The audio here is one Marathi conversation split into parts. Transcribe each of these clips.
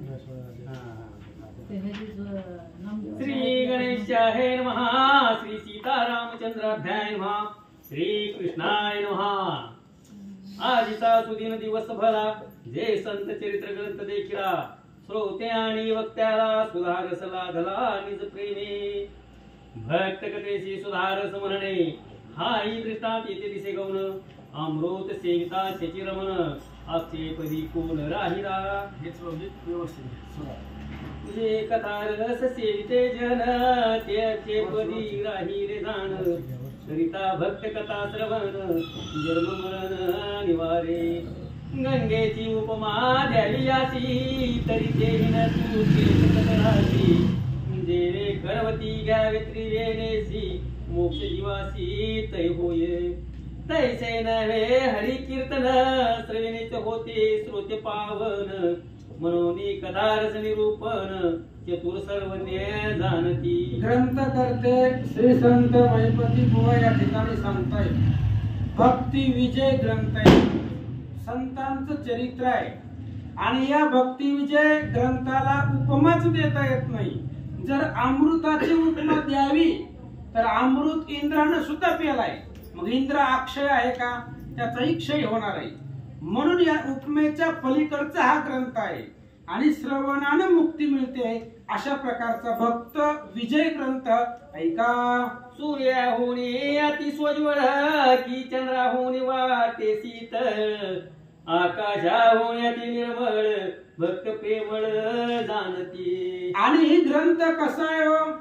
श्री गणेशाय नमः, श्री सीतारामचंद्राभ्याय नमः, श्री कृष्णाय नमः। आजचा सुदिन दिवस भला, जे संत चरित्र ग्रंथ देखिला, श्रोते आणि वक्त्याला सुधारस लाधला निज प्रेमे। भक्त कथेशी सुधारस म्हणणे, हाही दृष्टांत येथे दिसे गौण। अमृत सेविता शेची रमण, आक्षेपदी कोण राहिला। हेच व्यवस्थित तुझे कथा रस सेविते जन, त्याचे पदी राहिले जाण। सरिता भक्त कथा श्रवण, जन्म मरण निवारे। गंगेची उपमा द्यावी याची, तरी देही न तू केली। जेणे गर्भवती घ्यावे त्रिवेणेसी, मोक्ष जीवासी तै होय। तैसे नव्हे हरी कीर्तन, श्रवणेच होते श्रोते पावन। मनोनी कथारस निरूपण, चतुर सर्वज्ञ जाणती। ग्रंथ करते श्री संत महिपती बुवा या ठिकाणी सांगताय, भक्ती विजय ग्रंथ आहे, संतांचं चरित्र आहे। आणि या भक्ती विजय ग्रंथाला उपमाच देता येत नाही। जर अमृताची उपमा द्यावी तर अमृत इंद्रानं सुद्धा पेलाय, मग इंद्र अक्षय आहे का? त्याचाही क्षय होणार आहे। म्हणून या उपमेच्या पलीकडचा हा ग्रंथ आहे आणि श्रवणानं मुक्ती मिळते, अशा प्रकारचा भक्त विजय ग्रंथ ऐका। सूर्याहुनी अति सोज्वळ, की चंद्राहुनी वाटे शीतळ। आकाशाहुनी अति निर्मळ, भक्त प्रेमळ जाणती। आणि ही ग्रंथ कसा आहे हो?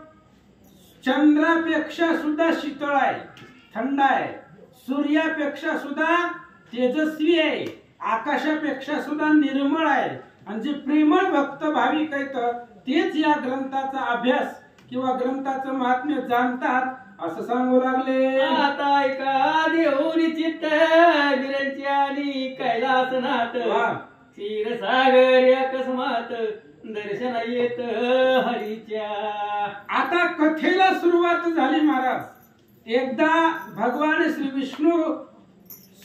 चंद्रापेक्षा सुद्धा शीतळ आहे, थंड आहे। सूर्यापेक्षा सुद्धा तेजस्वी आहे, आकाशापेक्षा सुद्धा निर्मळ आहे। आणि जे प्रेमळ भक्त भाविक आहेत तेच या ग्रंथाचा अभ्यास किंवा ग्रंथाचं महात्म्य जाणतात, असं सांगू लागले। आता ऐका देऊनी चित्त, विरंची आणि कैलासनाथ। क्षीरसागर अकस्मात, दर्शन येत हरीच्या। आता कथेला सुरुवात झाली महाराज। एकदा भगवान श्री विष्णू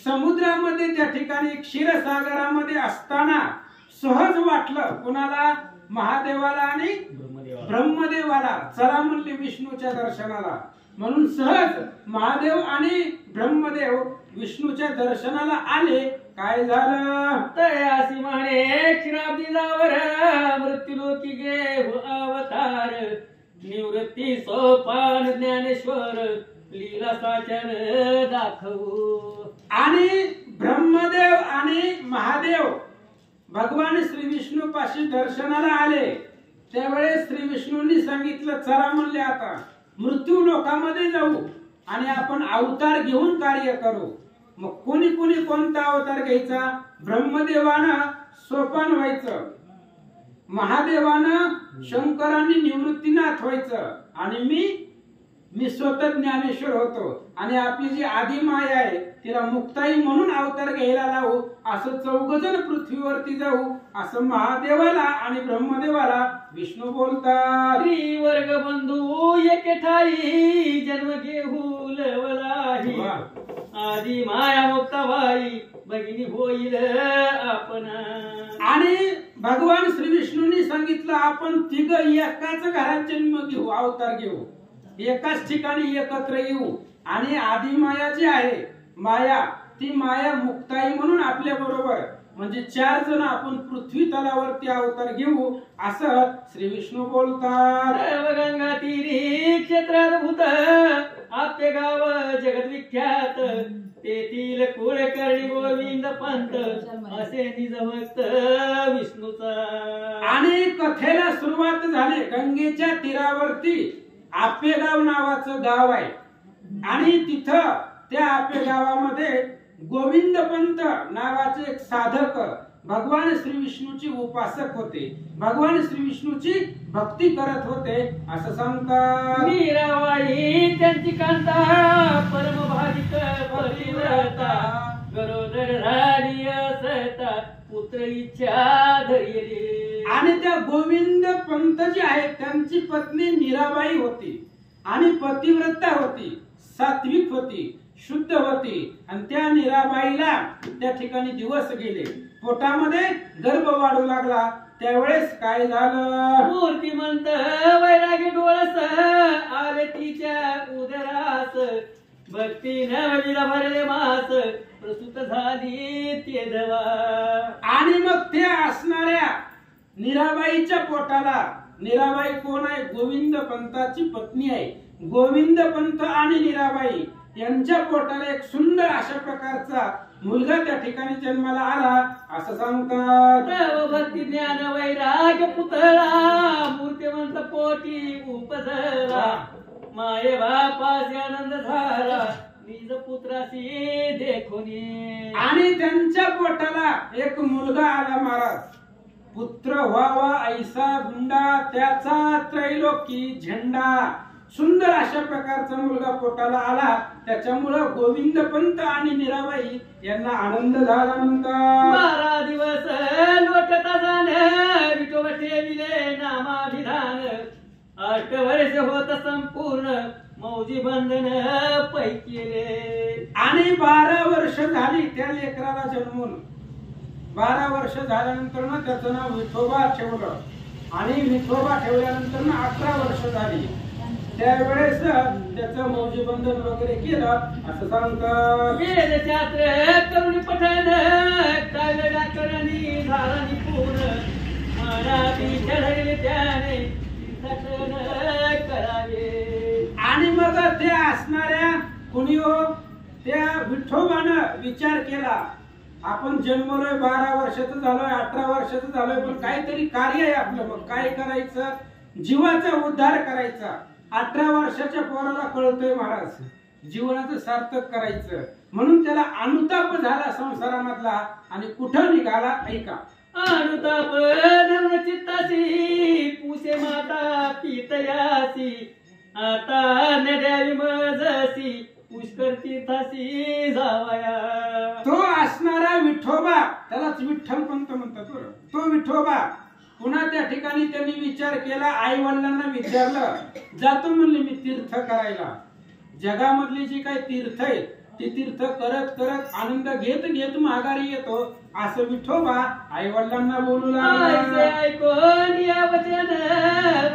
समुद्रामध्ये त्या ठिकाणी क्षीरसागरामध्ये असताना सहज वाटलं कोणाला? महादेवाला आणि ब्रह्मदेवाला। चला म्हणले विष्णूच्या दर्शनाला। म्हणून सहज महादेव आणि ब्रह्मदेव विष्णूच्या दर्शनाला आले। काय झालं? तयासी म्हणे क्षीराब्दी जावर, मृत्यूलोकी घेऊ अवतार। निवृत्ती सोपान ज्ञानेश्वर, लीला साचर दाखवू। आणि ब्रह्मदेव आणि महादेव भगवान श्री विष्णू पाशी दर्शनाला आले। त्यावेळेस श्री विष्णूंनी सांगितलं, चला म्हणले आता मृत्यू लोकामध्ये जाऊ आणि आपण अवतार घेऊन कार्य करू। मग कोणी कोणी कोणता अवतार घ्यायचा? ब्रह्मदेवानं सोपान व्हायचं, महादेवानं शंकरांनी निवृत्तीनाथ व्हायचं, आणि मी स्वतः ज्ञानेश्वर होतो। आणि आपली जी आदी माया आहे तिला मुक्ताई म्हणून अवतार घ्यायला लावू। असं चौघजण पृथ्वीवरती जाऊ, असं महादेवाला आणि ब्रह्मदेवाला विष्णू बोलतात। त्रिवर्ग बंधू एके ठाई, जन्म घेऊ लवलाही। आदी माया मुक्ताबाई, भगिनी होईल आपण। आणि भगवान श्री विष्णूंनी सांगितलं, आपण तिघ एकाच घरात जन्म घेऊ, अवतार घेऊ, एकाच ठिकाणी एकत्र येऊ। आणि आदी माया जी आहे माया, ती माया मुक्ताई म्हणून आपल्या बरोबर, म्हणजे 4 जण आपण पृथ्वी तलावरती अवतार घेऊ, असं श्री विष्णू बोलतात। गंगा तीरी क्षेत्रात भूत, आपले गाव जगत विख्यात। तेथील कुळकर्णी गोविंद पंत, असे निज भक्त विष्णूचा। आणि कथेला सुरुवात झाली। गंगेच्या तीरावरती आपेगाव नावाचं गाव आहे आणि तिथं त्या आपेगावामध्ये गोविंद पंत नावाचे एक साधक भगवान श्री विष्णूची उपासक होते, भगवान श्री विष्णूची भक्ती करत होते, असं सांगतात। मीराबाई त्यांची कांता, परम भाविक पतिव्रता। गरोदर राणी असता, पुत्र इच्छा धैर्य। आणि त्या गोविंद पंत जी आहेत त्यांची पत्नी मीराबाई होती आणि पतिव्रता होती, सात्विक होती, शुद्ध होती। आणि त्या मीराबाईला त्या ठिकाणी दिवस गेले, पोटामध्ये गर्भ वाढू लागला त्यावेळेस काय झालं? मूर्तिमंत वैरागी डोळस आले तिच्या उदरास, भक्तीनं विला भरले मास, प्रसूत झाली ते दवा. आणि मग ते असणाऱ्या मीराबाईच्या पोटाला, मीराबाई कोण आहे? गोविंद पंताची पत्नी आहे. गोविंद पंत आणि मीराबाई यांच्या पोटाला एक सुंदर अशा प्रकारचा मुलगा त्या ठिकाणी जन्माला आला असं सांगतात. भक्ती ज्ञान वैराग्य पुतळा, मूर्तिमंत पोटी उपजला, माये बापाचे आनंद झाला, निज पुत्राशी देखोनी. आणि त्यांच्या पोटाला एक मुलगा आला महाराज. पुत्र व्हावा ऐसा गुंडा, त्याचा त्रैलोकी झेंडा. सुंदर अशा प्रकारचा मुलगा पोटाला आला, त्याच्यामुळं गोविंद पंत आणि मीराबाई यांना आनंद झाला म्हणतात. 12 दिवस लोटता जाण, विठोबा ठेविले नामाभिधान, 8 वर्ष होत संपूर्ण, मौजी बंधन पैकीले. आणि 12 वर्ष झाली त्या लेकराला जन्मून. 12 वर्ष झाल्यानंतर ना त्याचं नाव विठोबा ठेवलं. आणि विठोबा ठेवल्यानंतर ना 18 वर्ष झाली. त्यावेळेस त्याचं मौजी बंधन वगैरे केलं असं सांगतात. वेदशास्त्र करुणी पठण, काव्य व्याकरणी झाला निपुण, मनाती चढले त्याने तीर्थाटन करावे. आणि मग ते असणाऱ्या कुणी हो, त्या विठोबानं विचार केला, आपण जन्मलोय, 12 वर्षाचं झालोय, 18 वर्षाचं झालोय, पण काहीतरी कार्य आहे आपलं. मग काय करायचं? जीवाचा उद्धार करायचा. 18 वर्षाच्या पोराला कळतोय महाराज, जीवनाचं सार्थक करायचं, म्हणून त्याला अनुताप झाला संसारामधला. आणि कुठं निघाला ऐका. अनुताप धरून चित्तासी, पुसे माता पितयासी, आता नद्यावी मजसी, पुष्कर तीर्थासी जावया. तो असणारा विठोबा, त्यालाच विठ्ठल पंत म्हणतात बरं. तो विठोबा पुन्हा त्या ठिकाणी त्यांनी विचार केला. आई वडिलांना विचारलं, जातो म्हणले मी तीर्थ करायला. जगामधली जी काही तीर्थ आहे ती तीर्थ करत करत आनंद घेत घेत माघारी येतो असं विठोबा आई वडिलांना बोलू लागला. ऐकून या वचन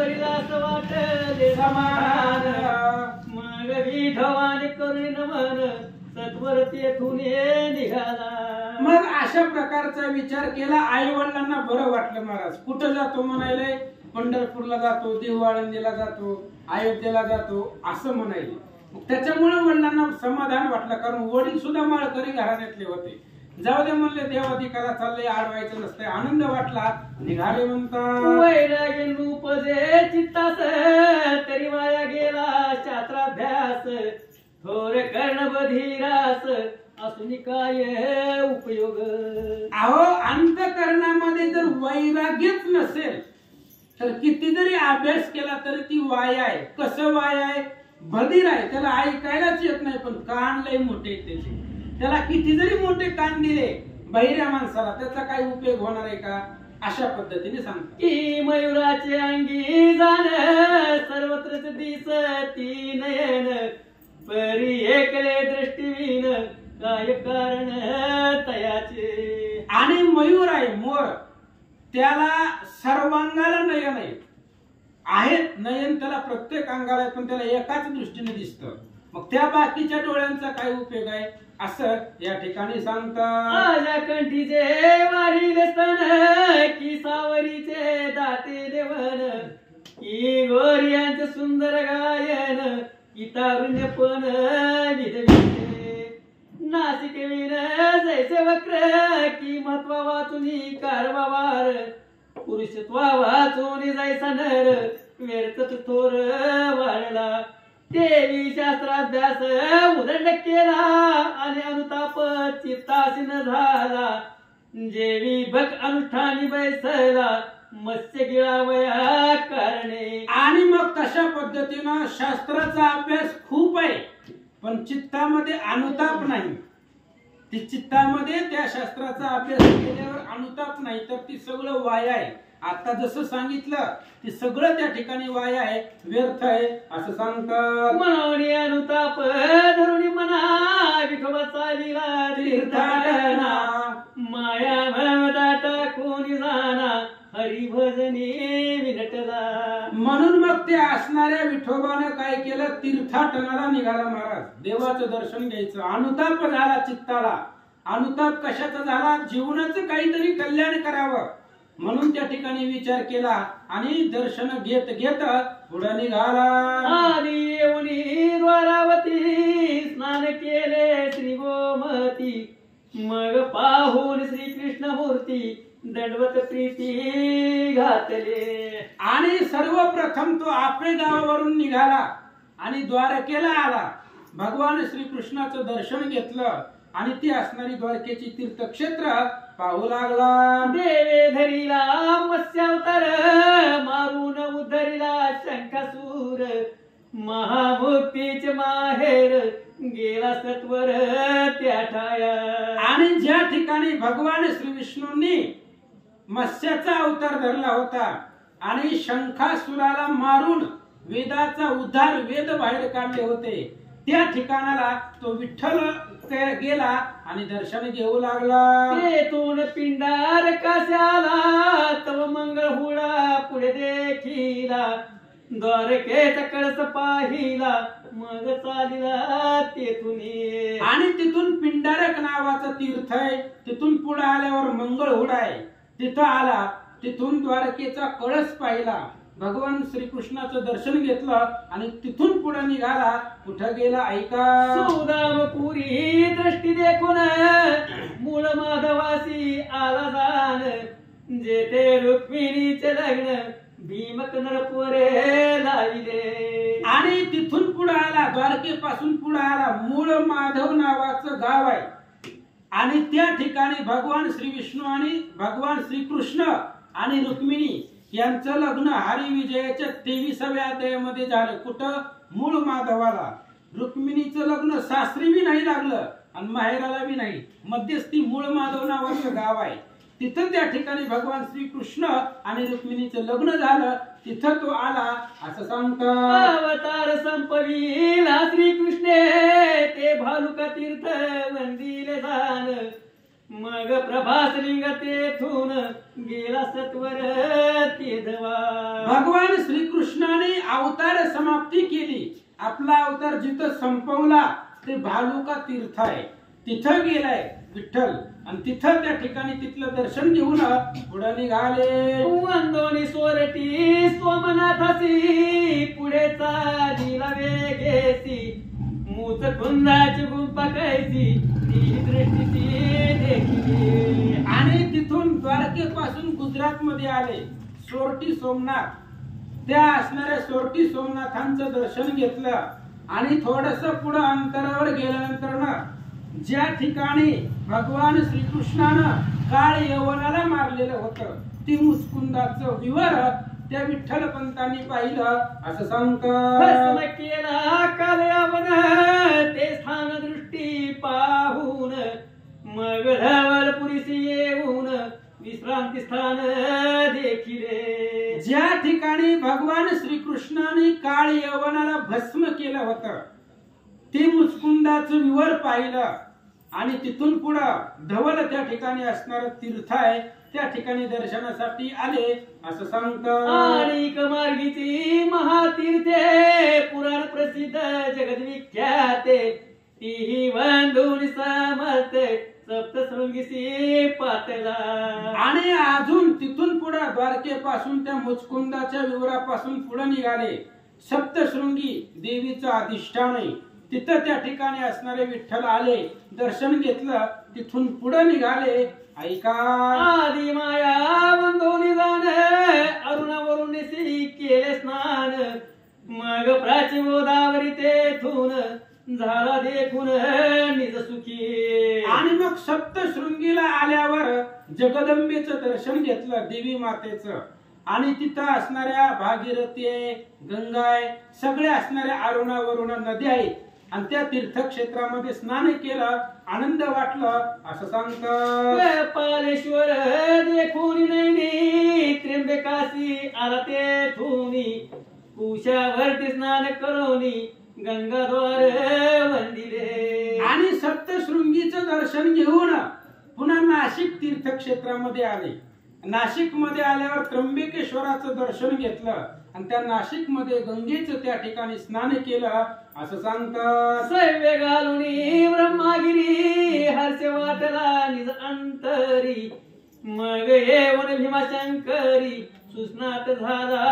वडिलास वाटले समाधान, मग विठोबाने करुणी नमन, सत्वर तेथून निघाला. मग अशा प्रकारचा विचार केला. आई वडिलांना बरं वाटलं. महाराज कुठं जातो म्हणायले? पंढरपूरला जातो, देहू-आळंदीला जातो, अयोध्येला जातो असं म्हणायले. त्याच्यामुळे वडिलांना समाधान वाटलं, कारण वडील सुद्धा माळकरी घराण्यातले होते. जाऊ दे म्हणले, देवाधिकाला चालले, आडवायचं नसतंय. आनंद वाटला, निघाले म्हणतात. वैराग्य उपजे चित्तास, तरी वाया गेला शास्त्राभ्यास, थोर कर्ण बधिरास, असून काय उपयोग. अहो, अंतःकरणामध्ये जर वैराग्यच नसेल तर किती जरी अभ्यास केला तरी ती वाया आहे. कसं वाया आहे? बधीर आहे, त्याला ऐकायलाच येत नाही, पण कान लय मोठे त्याचे. त्याला किती जरी मोठे कान दिले बहिऱ्या माणसाला, त्याचा काही उपयोग होणार आहे का? अशा पद्धतीने सांगतात की मयुराचे अंगी जाण, सर्वत्रच दिसती नयन, परी एकले दृष्टीवीन, काय कारण तयाचे. आणि मयूर आहे, मोर, त्याला सर्वांगाला नयन आहेत. नयन त्याला प्रत्येक अंगाला, पण त्याला एकाच दृष्टीने दिसतं. मग त्या बाकीच्या डोळ्यांचा काय उपयोग आहे असं या ठिकाणी सांगतात. आजा कंठीचे वाढीले स्तन, की सावरीचे दाते देवन, की गोरियांचे सुंदर गायन, की तारुण्यपण विधविते, नासिक विन जैसे वक्र, की महत्वा वाचुनी कारवा वार, पुरुषत्वा वाचून जायचा नर, व्यर्थच थोर वाढला. देवी शास्त्राभ्यास उदंड केला, आणि अनुताप चित्तासीन झाला, जेवी भक अनुष्ठानी बैसला, मत्स्य गिळावया करणे. आणि मग तशा पद्धतीनं शास्त्राचा अभ्यास खूप आहे, पण चित्तामध्ये अनुताप नाही. ती चित्तामध्ये त्या शास्त्राचा अभ्यास केल्यावर अनुताप नाही, तर ती सगळं वाया आहे. आता जसं सांगितलं ते सगळं त्या ठिकाणी वाया आहे, व्यर्थ आहे असं सांगतात. मनोनी अनुताप धरुणी मना, विठोबा चालिला तीर्थाटना, माया भ्रमदाटा कोणी जाना, हरिभजनी विनटला. म्हणून मग ते असणाऱ्या विठोबानं काय केलं, तीर्थाटनाला निघाला महाराज. देवाचं दर्शन घ्यायचं. अनुताप झाला चित्ताला. अनुताप कशाचा झाला, जीवनाचं काहीतरी कल्याण करावं म्हणून त्या ठिकाणी विचार केला आणि दर्शन घेत घेत पुढे निघाला. आदी येऊनी द्वारावती स्नान केले श्री गोमती. मग पाहून श्री कृष्ण मूर्ती दंडवत प्रीती घातले. आणि सर्वप्रथम तो आपले गावावरून निघाला आणि द्वारकेला आला. भगवान श्रीकृष्णाचं दर्शन घेतलं आणि ती असणारी द्वारकेची तीर्थक्षेत्र पाहू लागला. देवे धरिला मत्स्यावतार मारून उद्धरिला शंखासूर. महामुक्तीचे माहेर गेला सत्वर त्या ठाया. आणि ज्या ठिकाणी भगवान श्री विष्णूंनी मत्स्याचा अवतार धरला होता आणि शंखासुराला मारून वेदाचा उद्धार वेद बाहेर काढले होते, त्या ठिकाणाला तो विठ्ठल गेला आणि दर्शन घेऊ लागला. तेथून पिंडार कशाला तव मंगळ हुडा पुढे देखीला. द्वारकेचा कळस पाहिला मग चालिला तेथून. आणि तिथून पिंडारक नावाचं तीर्थ आहे. तिथून पुढे आल्यावर मंगळहुड आहे, तिथं आला. तिथून द्वारकेचा कळस पाहिला, भगवान श्रीकृष्णाचं दर्शन घेतलं आणि तिथून पुढे निघाला. कुठं गेला ऐका. सुदामपुरी दृष्टी देखून मूळ माधवासी आला जाण. जेथे रुक्मिणीचे लग्न भीमक नरपुरे लाविले. आणि तिथून पुढे आला, द्वारकेपासून पुढे आला. मूळ माधव नावाचं गाव आहे आणि त्या ठिकाणी भगवान श्री विष्णू आणि भगवान श्रीकृष्ण आणि रुक्मिणी यांचं लग्न हरिविजयाच्या 23व्या अध्यायामध्ये झालं. कुठं, मूळ माधवाला. रुक्मिणीचं लग्न सासरी बी नाही लागलं आणि माहेराला बी नाही, मध्यस्थी मूळ माधव नावाचं गाव आहे. तिथं त्या ठिकाणी भगवान श्रीकृष्ण आणि रुक्मिणीचं लग्न झालं. तिथं तो आला असं सांगतात. अवतार संपविला श्रीकृष्णे ते भालुका तीर्थ वंदिले जाण. मग प्रभासलिंग तेथून गेला सत्वर तेधवा. भगवान श्रीकृष्णाने अवतार समाप्ती केली. आपला अवतार जिथं संपवला ते भालुका तीर्थ आहे, तिथं गेलाय विठ्ठल आणि तिथं त्या ठिकाणी तिथलं दर्शन घेऊन पुढे निघाले. वंदोनी सोरटी सोमनाथासी पुढे चालीला वेगेसी. मूच कुंदाची गुंपा कैसी ती दृष्टीची देखील. आणि तिथून द्वारकेपासून गुजरात मध्ये आले. सोरटी सोमनाथ, त्या असणाऱ्या सोरटी सोमनाथांचं दर्शन घेतलं आणि थोडस पुढे अंतरावर गेल्यानंतर ना ज्या ठिकाणी भगवान श्रीकृष्णानं काळ यवनाला मारलेलं होतं ती मुस्कुंदाचं विवर त्या विठ्ठल पंतांनी पाहिलं असं सांगतात. केला काल यवन ते स्थान दृष्टी पाहून. मग धवलपुरीसी येऊन विश्रांती स्थान देखिले. ज्या ठिकाणी भगवान श्रीकृष्णाने काळ यवनाला भस्म केलं होतं ते मुस्कुंदाचं विवर पाहिलं आणि तिथून पुढं धवल त्या ठिकाणी असणारं तीर्थ आहे, त्या ठिकाणी दर्शनासाठी आले असं सांगतात. आणि मार्गीची महातीर्थे पुराण प्रसिद्ध जगद्विख्याते. तीही वंदून समर्थ सप्तशृंगीसी पातला. आणि अजून तिथून पुढे द्वारकेपासून त्या मुचकुंदाच्या विवरापासून पुढे निघाले. सप्तशृंगी देवीचं अधिष्ठान आहे, तिथं त्या ठिकाणी असणारे विठ्ठल आले, दर्शन घेतलं. तिथून पुढे निघाले ऐका. आदी माया वंदोनी जाण अरुणावरून केले स्नान. मग प्राची गोदावरी तेथून झाला देखून निज सुखी. आणि मग सप्तशृंगीला आल्यावर जगदंबेचं दर्शन घेतलं, देवी मातेचं. आणि तिथं असणाऱ्या भागीरथी आहे, गंगा आहे, सगळ्या असणाऱ्या अरुणावरून नद्या आहेत आणि त्या तीर्थक्षेत्रामध्ये स्नान केलं, आनंद वाटलं असं सांगतात. पालेश्वर देखून नैनी त्र्यंबकासी आला तेथून. कुशावरती स्नान करोनी गंगाद्वार वंदिले. आणि सप्तशृंगीचं दर्शन घेऊन पुन्हा नाशिक तीर्थक्षेत्रामध्ये आले. नाशिक मध्ये आल्यावर त्र्यंबकेश्वराचं दर्शन घेतलं आणि त्या नाशिक मध्ये गंगेचं त्या ठिकाणी स्नान केलं असं सांगतात. सैव्य घालुनी ब्रह्मागिरी हर्ष वाटला निज अंतरी मग येऊन भीमाशंकरी सुस्नात झाला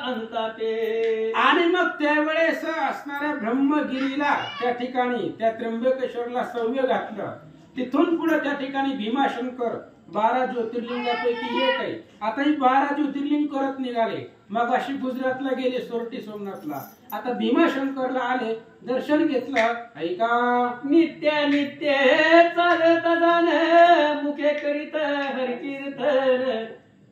अनुतापे. आणि मग त्यावेळेस असणाऱ्या ब्रह्मगिरीला त्या ठिकाणी त्या त्र्यंबकेश्वरला सव्य घातलं. तिथून पुढे त्या ठिकाणी भीमाशंकर 12 ज्योतिर्लिंगापैकी एक आहे. आता ही 12 ज्योतिर्लिंग करत निघाले. मग अशी गुजरातला गेले सोरटी सोमनाथला, आता भीमाशंकरला आले, दर्शन घेतलं. ऐका नित्य नित्य चालत जाण मुखे करीत हरिकीर्तन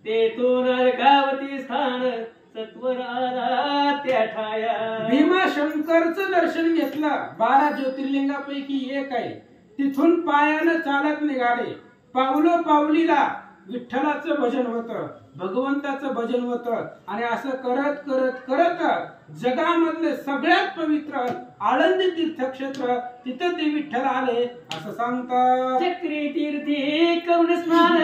तेथून अर्कावती स्थान सत्वर आला त्या ठाया. भीमाशंकरचं दर्शन घेतलं. 12 ज्योतिर्लिंगापैकी एक आहे. तिथून पायानं चालत निघाले. पावलो पावलीला विठ्ठलाचं भजन होतं, भगवंताचं भजन होतं. आणि असं करत करत करत जगामधले सगळ्यात पवित्र आळंदी तीर्थक्षेत्र तिथं ते विठ्ठल आले असं सांगतात. चक्री तीर्थी करून स्नान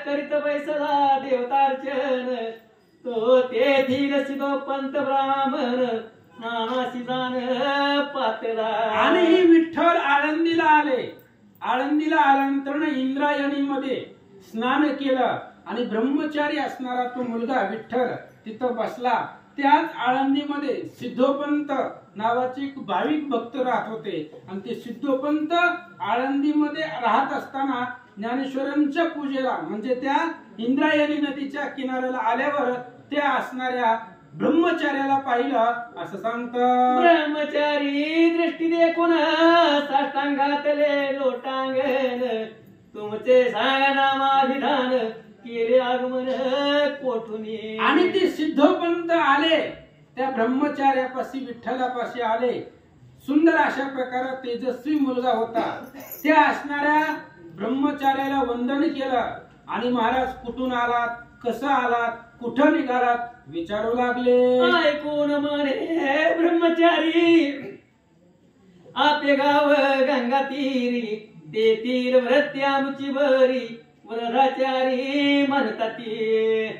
करीत बैसला देवतार्चन तो तेथील सिद्धो पंत ब्राह्मण स्नानाशी जाण पातला. आणि ही विठ्ठल आळंदीला आले. आळंदीला आल्यानंतर इंद्रायणी मध्ये स्नान केलं आणि ब्रह्मचारी असणारा तो मुलगा विठ्ठल तिथं बसला. त्याच आळंदीमध्ये सिद्धोपंत नावाचे एक भाविक भक्त राहत होते. आणि ते सिद्धोपंत आळंदीमध्ये राहत असताना ज्ञानेश्वरांच्या पूजेला म्हणजे त्या इंद्रायणी नदीच्या किनाऱ्याला आल्यावर त्या असणाऱ्या ब्रह्मचार्याला पाहिलं असं सांगतात. ब्रह्मचारी दृष्टी देखून साष्टांगातले लोटांगण तुमचे सांगनामाभिधान केले आगमन कोठुनी. आणि ते सिद्धोपंत आले त्या ब्रह्मचार्यापाशी विठ्ठलापाशी आले. सुंदर अशा प्रकारे तेजस्वी मुलगा होता. त्या असणाऱ्या ब्रह्मचार्याला वंदन केलं. आणि महाराज कुठून आलात, कसं आलात, कुठं निघालात विचारू लागले. ऐकून म्हणे ब्रह्मचारी आपले गाव गंगा तीरी तेथील व्रती आमची बरी वरदाचारी म्हणतात.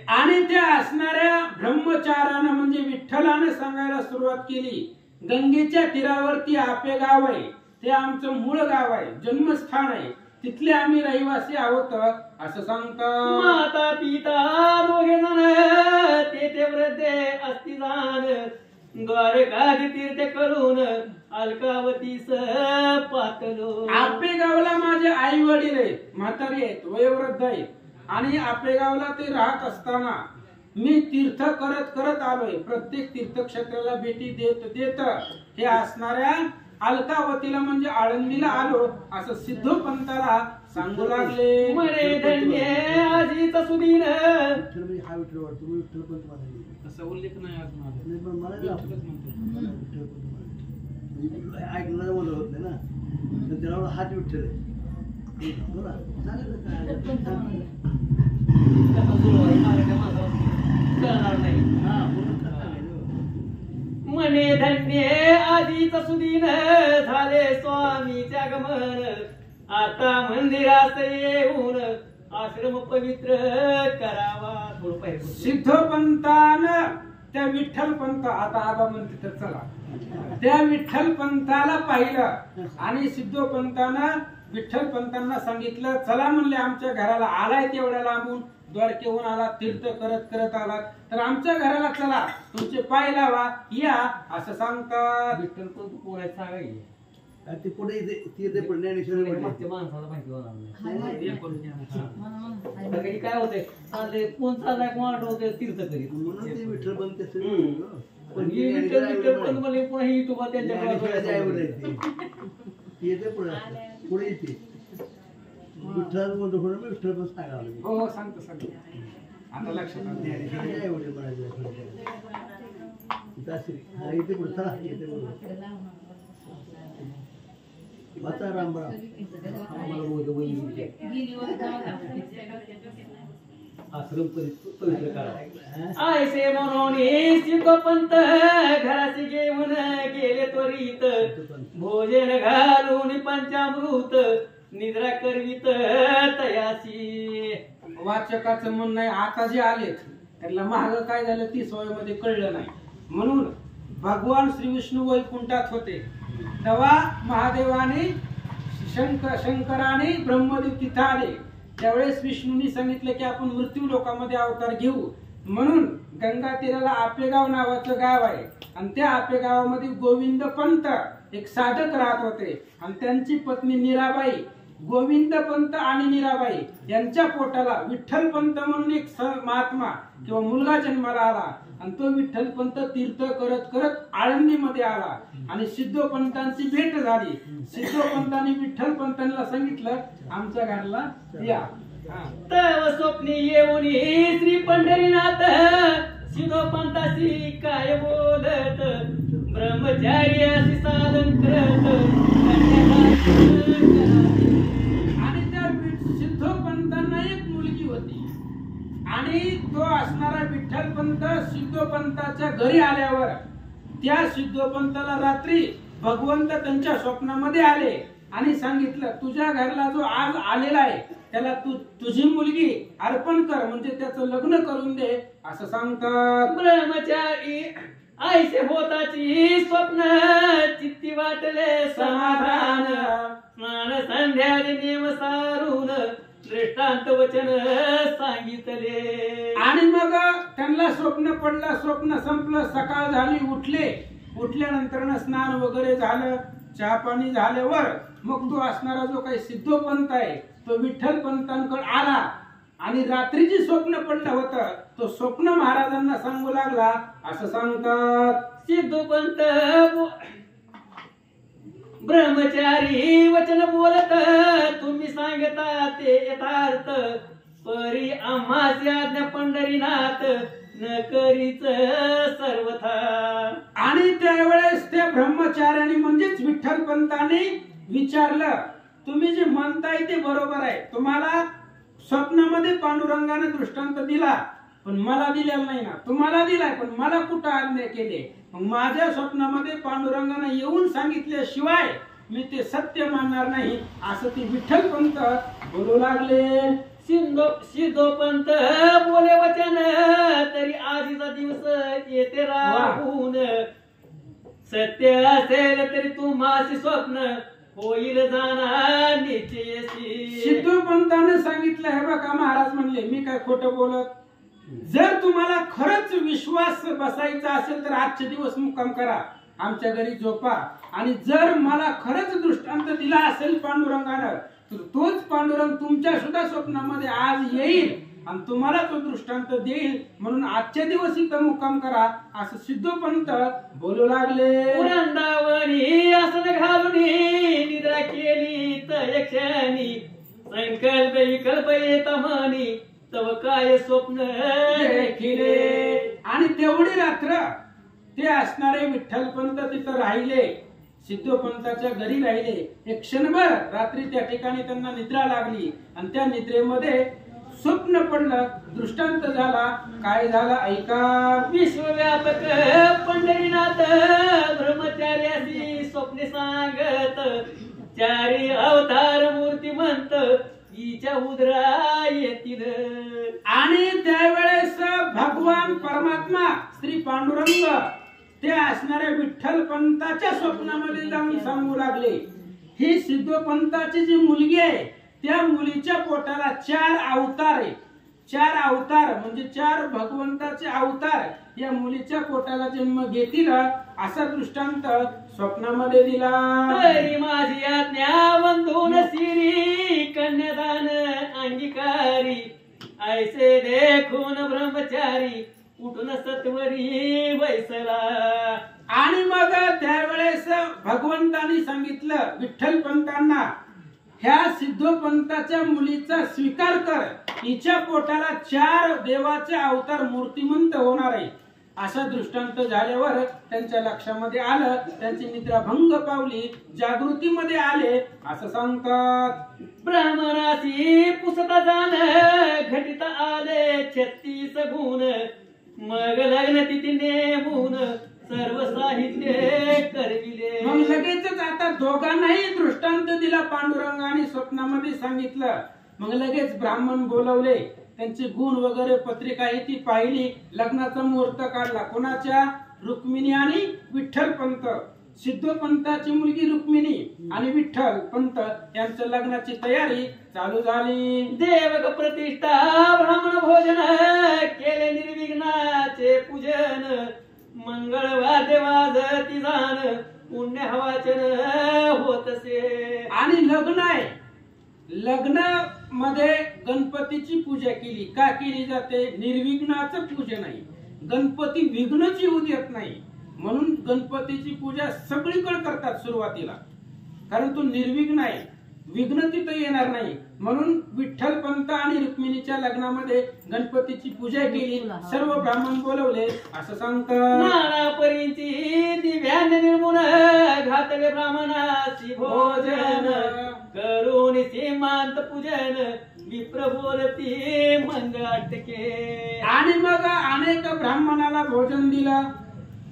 आणि त्या असणाऱ्या ब्रह्मचारानं म्हणजे विठ्ठलानं सांगायला सुरुवात केली. गंगेच्या तीरावरती आपे गाव आहे, ते आमचं मूळ गाव आहे, जन्मस्थान आहे, तिथले आम्ही रहिवासी आहोत असं सांगतात. माता पिता दोघे जण तेथे वृद्धे असती जाण द्वारकाधी तीर्थ करून अलकावतीस पातलो. आपेगावला माझे आई वडील आहेत, म्हातारी आहेत, वयोवृद्ध आहेत. आणि आपेगावला ते राहत असताना मी तीर्थ करत करत आलोय. प्रत्येक तीर्थक्षेत्राला भेटी देत देत हे असणाऱ्या अलकावतीला म्हणजे आळंदीला आलो असं सिद्धोपंताला सांगू लागले. मरे धन्य आजीच सुदीन हा विठ्ठल वाटतो मी विठ्ठल पंत माझा तसा उल्लेख नाही आज माझा. नाही पण मला विठ्ठल पंत ऐकलं बोलत होत नाही ना, तर त्याला हात विठ्ठल आहे. बोला चालेल हा म्हणे धन्य आधीच सुदीन झाले स्वामीचे आगमन आता मंदिरात येऊन आश्रम पवित्र करावा. थोडं पाहिजे सिद्धोपंतानं त्या विठ्ठल पंत आता आबा म्हणते तर चला त्या विठ्ठल पंताला पाहिलं. आणि सिद्धोपंतानं विठ्ठल पंतांना सांगितलं चला म्हणले आमच्या घराला आलाय तेवढ्या लांबून द्वारकेहून आला, तीर्थ करत करत आलात तर आमच्या घराला चला, तुमचे पाय लावा या असं सांगतात. विठ्ठल पण तू कोणाला सांगायचे ते पुढे ते पुण्यनेश्वर माणसाला माहिती होणार नाही. काय होते चालले कोण चाललाय कोण आठवते तीर्थ करीत म्हणून ते विठ्ठल पंत विठ्ठल पण मला पुन्हा ही तुम्हा त्यांच्या येते पुढे येते विठ्ठल म्हणतो म्हणून मी विठ्ठल पण सांगावं. हो सांगतो सांगतो आता लक्षात आलं. एवढे म्हणायचे हा येते पुढे चला येते पुढे वाचा रामराम आश्रम पवित्र करा. ऐसे म्हणून सिद्धोपंत घराची घेऊन गेले त्वरित भोजन घालून पंचामृत निद्रा करवित तयासी. वाचकाचं म्हणणं आहे आता जे आलेत त्यांना महाग काय झालं 30 वयामध्ये कळलं नाही. म्हणून भगवान श्री विष्णू वैकुंठात होते तेव्हा महादेवाने शंकराने ब्रह्मदेव तिथं आले. त्यावेळेस विष्णूंनी सांगितलं की आपण मृत्यू लोकामध्ये अवतार घेऊ. म्हणून गंगा तीराला आपेगाव नावाचं गाव आहे आणि त्या आपेगावामध्ये गोविंद पंत एक साधक राहत होते आणि त्यांची पत्नी मीराबाई. गोविंद पंत आणि मीराबाई यांच्या पोटाला विठ्ठल पंत म्हणून एक महात्मा किंवा मुलगा जन्माला आला आणि तो विठ्ठल पंत तीर्थ करत करत आळंदीमध्ये आला आणि सिद्धोपंतांची भेट झाली. सिद्धोपंतांनी विठ्ठल पंतांना सांगितलं आमच्या घरला या. तव स्वप्नी येऊन श्री पंढरीनाथ सिद्धोपंताशी काय बोलत ब्रह्मचारी अशी साधन करत. आणि त्या सिद्धोपंतांना एक मुलगी होती आणि तो असणारा विठ्ठल पंत सिद्धोपंताच्या घरी आल्यावर त्या सिद्धोपंताला रात्री भगवंत त्यांच्या स्वप्नामध्ये आले आणि सांगितलं तुझ्या घरला जो आज आलेला आहे त्याला तुझी मुलगी अर्पण कर म्हणजे त्याचं लग्न करून दे असं सांगतात. ब्रह्मचारी आईसे होताची स्वप्न चित्ती वाटले समाधान स्नान संध्या नेम सारून दृष्टांत वचन सांगितले. आणि मग त्यांना स्वप्न पडलं. स्वप्न संपलं. सकाळ झाली. उठल्यानंतर स्नान वगैरे झालं. चहा पाणी झाल्यावर मग तो असणारा जो काही सिद्धोपंत आहे तो विठ्ठल पंतांकडे आला आणि रात्रीची स्वप्न पडलं होतं तो स्वप्न महाराजांना सांगू लागला असं सांगतात. सिद्धोपंत ब्रह्मचारी वचन बोलत तुम्ही सांगता ते यथार्थ परी आम्हाची आज्ञा पंढरीनाथ न करीच सर्वथा. आणि त्यावेळेस त्या ब्रह्मचार्याने म्हणजेच विठ्ठल पंताने विचारलं तुम्ही जे म्हणताय ते बरोबर आहे. तुम्हाला स्वप्नामध्ये पांडुरंगाने दृष्टांत दिला पण मला दिलेला नाही ना. तुम्हाला दिलाय पण मला कुठं आज्ञा केली. मग माझ्या स्वप्नामध्ये पांडुरंगाने येऊन सांगितल्याशिवाय मी ते सत्य मानणार नाही असं ते विठ्ठल पंत बोलू लागले. सिद्धोपंत बोले वचन तरी आधीचा दिवस येते राहून सत्य असेल तरी तुम्हाशी स्वप्न होईल जाणार निश्चयशी. सिद्धोपंताने सांगितलं हे बघा महाराज म्हणले मी काय खोटं बोलत. जर तुम्हाला खरंच विश्वास बसायचा असेल तर आजचे दिवस मुक्काम करा आमच्या घरी झोपा. आणि जर मला खरंच दृष्टांत दिला असेल पांडुरंगानं तर तोच पांडुरंग तुमच्या सुद्धा स्वप्नामध्ये आज येईल आणि तुम्हाला तो दृष्टांत देईल. म्हणून आजच्या दिवस इथं मुक्काम करा असं सिद्धोपंत बोलू लागले. पुरंदावणी आसन घालून निद्रा केली तयक्षणी संकल्प विकल्प येत म्हणी तव काय स्वप्न देखिले. आणि तेवढी रात्र ते असणारे विठ्ठल पंत तिथं राहिले. सिद्धोपंताच्या घरी राहिले. एक क्षणभर रात्री त्या ठिकाणी त्यांना निद्रा लागली आणि त्या निद्रेमध्ये स्वप्न पडलं. दृष्टांत झाला. काय झालं ऐका. विश्वव्यापक पंढरीनाथ ब्रह्मचार्याची स्वप्ने सांगत चारी अवतार मूर्तिमंत हिच्या उदरा येतील. आणि त्यावेळेस भगवान परमात्मा श्री पांडुरंग ते असणाऱ्या विठ्ठल पंताच्या स्वप्नामध्ये जाऊन सांगू लागले ही सिद्धोपंताची जी मुलगी आहे त्या मुलीच्या पोटाला 4 अवतार आहे. 4 अवतार म्हणजे 4 भगवंताचे अवतार या मुलीच्या पोटाला जन्म घेतील असा दृष्टांत स्वप्नामध्ये दिला. तरी माझी आज्ञा वंदून सिरी कन्यादान अंगीकारी ऐसे देखून ब्रह्मचारी उठून सत्वरी बैसला. आणि मग त्यावेळेस भगवंतांनी सांगितलं विठ्ठल पंतांना ह्या सिद्धोपंताच्या मुलीचा स्वीकार कर. हिच्या पोटाला 4 देवाचे अवतार मूर्तिमंत होणार आहे. असा दृष्टांत झाल्यावर त्यांच्या लक्षामध्ये आलं. त्यांची निद्रा भंग पावली. जागृतीमध्ये आले असं सांगतात. ब्राह्मणाची पुसता जाण घटित आले 36 गुण मग लग्न तिथी नेमून सर्व साहित्य करविले. मग लगेचच आता दोघांनाही दृष्टांत दिला पांडुरंगाने स्वप्नामध्ये सांगितलं. मग लगेच ब्राह्मण बोलवले त्यांचे गुण वगैरे पत्रिका ही ती पाहिली. लग्नाचा मुहूर्त काढला. कोणाच्या? रुक्मिणी आणि विठ्ठल पंत. सिद्धोपंताची मुलगी रुक्मिणी आणि विठ्ठल पंत यांच्या लग्नाची तयारी चालू झाली. देवक प्रतिष्ठा ब्राह्मण भोजन केले निर्विघ्नाचे पूजन. मंगळ वाद्य वाजती जाण पुण्य वाचन होतसे. आणि लग्न आहे. लग्न मध्ये गणपतीची पूजा केली. का केली जाते? निर्विघ्नाचं पूजन आहे. गणपती विघ्नच येऊ देत नाही म्हणून गणपतीची पूजा सगळीकडे करतात सुरुवातीला, कारण तो निर्विघ्न आहे. विघ्न तिथं येणार नाही म्हणून विठ्ठल पंत आणि रुक्मिणीच्या लग्नामध्ये गणपतीची पूजा केली. सर्व ब्राह्मण बोलवले असं सांगतात. नाना परीची दिव्यान निर्मुन घातले ब्राह्मणाची भोजन. करून सीमांत पूजन विप्र बोलती मंगळाटके. आणि मग अनेक ब्राह्मणाला भोजन दिलं.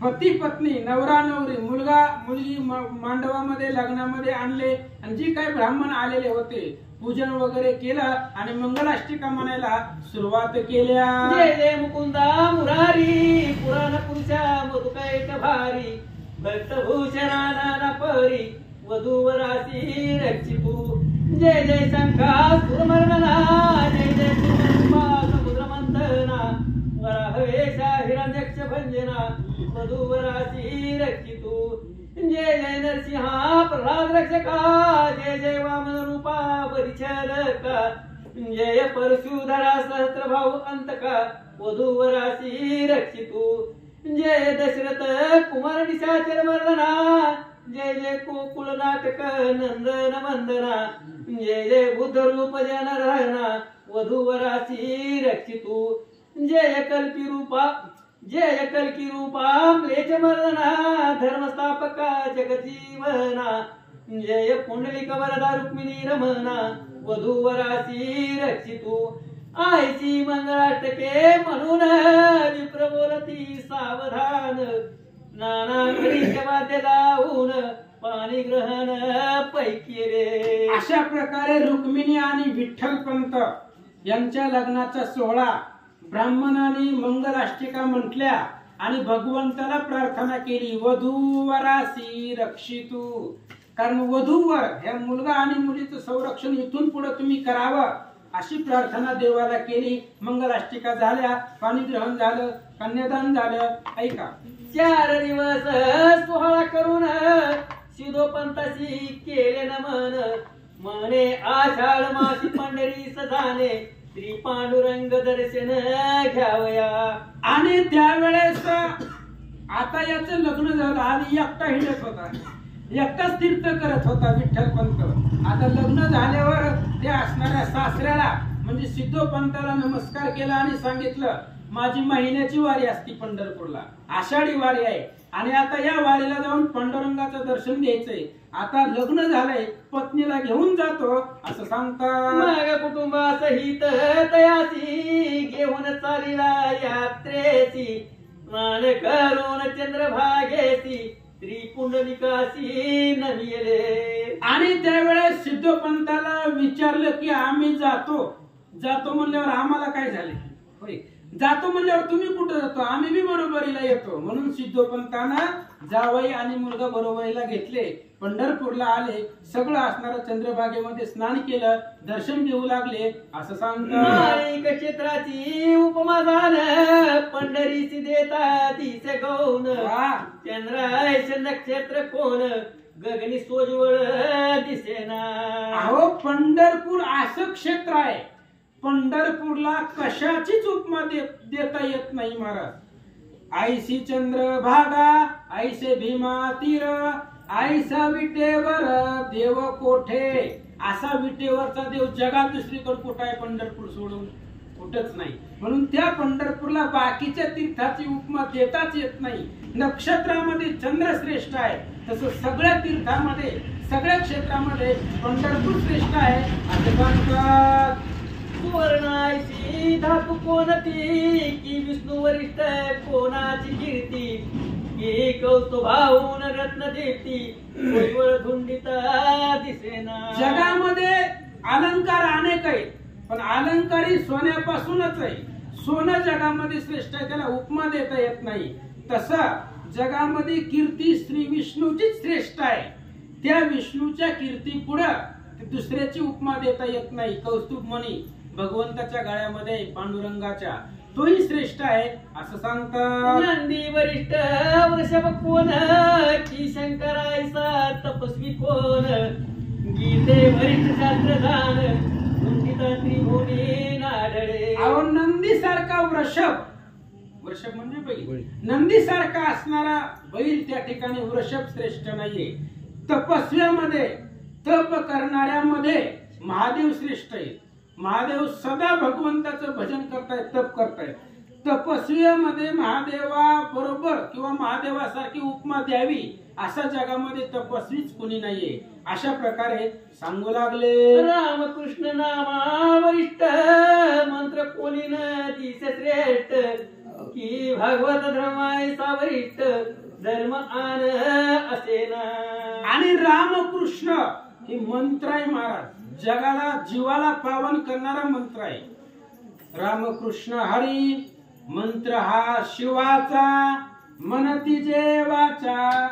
पती पत्नी, नवरा नवरी, मुलगा मुलगी मांडवामध्ये लग्नामध्ये आणले आणि जी काही ब्राह्मण आलेले होते पूजन वगैरे केलं आणि मंगलाष्टिका म्हणायला सुरुवात केल्या. जय जय मुकुंदा मुरारी पुराण पुरुषा मधुकैट भारी. भक्तभूषणा नाना परी वधूवरासी रक्षितू. जय जय शंका सुरमर्दना. जय जय समुद्र मंथना. वराहवेशा हिरण्यक्ष भंजना वधूवरासी रक्षितू. जय जय नरसिंहा प्रल्हाद रक्षका. जय जय वामन रूपा परिचालका. जय परशुधरा सहस्त्रभाऊ अंतका वधूवरासी रक्षितू. जय दशरथ कुमार निशाचर मर्दना. जय जय गोकुळ नाटक नंदन वंदना. जय जय बुद्ध रूप जन रहना वधूवरासी रक्षितू. जय कल्पी रूपा. जय कल्की रूपा क्लेश मर्दना. धर्मस्थापका जगजीवना. जय पुंडलिक वरदा रुक्मिणी रमना वधूवरासी रक्षितू. आईची मंगळाटके म्हणून विप्र बोलती सावधान. नाना वाद्य लावून पाणी ग्रहण पैकी रे. अशा प्रकारे रुक्मिणी आणि विठ्ठल पंत यांच्या लग्नाचा सोहळा ब्राह्मणांनी मंगलाष्टिका म्हटल्या आणि भगवंताला प्रार्थना केली. वधूवरासी रक्षितू. कारण वधूवर ह्या मुलगा आणि मुलीचं संरक्षण इथून पुढे तुम्ही करावं अशी प्रार्थना देवाला केली. मंगलाष्टिका झाल्या, पाणीग्रहण झालं, कन्यादान झालं. ऐका. 4 दिवस सोहळा करून सिद्धोपंताची केले नमन. म्हणे आषाढ मासी पंढरीस जाणे श्री पांडुरंग दर्शन घ्यावया. आणि त्यावेळेस आता याचं लग्न झालं आणि एकटा हिंडत होता, एकटाच तीर्थ करत होता विठ्ठल पंत. आता लग्न झाल्यावर ते असणाऱ्या सासऱ्याला म्हणजे सिद्धोपंताला नमस्कार केला आणि सांगितलं माझी महिन्याची वारी असती पंढरपूरला, आषाढी वारी आहे आणि आता या वारीला जाऊन पांडुरंगाचं दर्शन घ्यायचंय. आता लग्न झालंय, पत्नीला घेऊन जातो असं सांगतात. मग कुटुंबासहित तयासी घेऊन चालिला यात्रेची. मान करून चंद्रभागेची श्री पुंडलिकासी नमिले. आणि त्यावेळेस सिद्धोपंताला विचारलं की आम्ही जातो म्हणल्यावर आम्हाला काय झाले? होय, जातो म्हणल्यावर तुम्ही कुठं जातो? आम्ही बी बरोबरीला येतो. म्हणून सिद्धोपंतानं जावई आणि मुलगा बरोबरीला घेतले, पंढरपूरला आले. सगळं असणारं चंद्रभागेमध्ये स्नान केलं, दर्शन घेऊ लागले असं सांगतात. क्षेत्राची उपमा झालं पंढरीची देता दिसे गौन. चंद्रायच नक्षत्र कोण गगनी सोजवळ दिसेना. अहो पंढरपूर असं क्षेत्र आहे, पंढरपूरला कशाचीच उपमा देता येत नाही महाराज. आईसी चंद्रभागा, ऐसे भीमा तीर, आईसा विटेवर देव कोठे. असा विटेवरचा देव जगात दुसरीकडे कुठं आहे पंढरपूर सोडून? कुठंच नाही. म्हणून त्या पंढरपूरला बाकीच्या तीर्थाची उपमा देताच येत नाही. नक्षत्रामध्ये चंद्र श्रेष्ठ आहे, तसं सगळ्या तीर्थामध्ये सगळ्या क्षेत्रामध्ये पंढरपूर श्रेष्ठ आहे असं सांगतात. सुवर्णाची धातू कोणती की विष्णू वरिष्ठ कोणाची कीर्ती. की कौस्तुभाऊन रत्न देती उज्ज्वल धुंडिता दिसेना. जगामध्ये अलंकार अनेक आहेत पण अलंकारी सोन्यापासूनच आहे. सोनं जगामध्ये श्रेष्ठ आहे, त्याला उपमा देता येत नाही. तसं जगामध्ये कीर्ती श्री विष्णूचीच श्रेष्ठ आहे. त्या विष्णूच्या कीर्ती पुढे दुसऱ्याची उपमा देता येत नाही. कौस्तुभ मणी भगवंताच्या गळ्यामध्ये पांडुरंगाच्या, तोही श्रेष्ठ आहे असं सांगतात. नंदी वरिष्ठ वृषभ कोण, की शंकरायसा तपस्वी कोण, गीते वरिष्ठ शास्त्रदान, कुंठिता त्रिभुवनी नाडळे. अहो नंदी सारखा वृषभ, वृषभ म्हणजे बैल, नंदी सारखा असणारा बैल त्या ठिकाणी वृषभ श्रेष्ठ नाहीये. तपस्व्यामध्ये तप करणाऱ्यामध्ये महादेव श्रेष्ठ आहे. महादेव सदा भगवंताचं भजन करतायत, तप करतायत. तपस्व्यामध्ये महादेवा बरोबर किंवा महादेवासारखी उपमा द्यावी असा जगामध्ये तपस्वीच कोणी नाहीये. अशा प्रकारे सांगू लागले. रामकृष्ण नामा वरिष्ठ मंत्र कोणी न दिसे श्रेष्ठ, की भागवत धर्मायसा वरिष्ठ धर्म आन असे ना. आणि रामकृष्ण हे मंत्र आहे महाराज, जगाला जीवाला पावन करणारा मंत्र आहे. रामकृष्ण हरी मंत्र हा शिवाचा, मनती जेवाचा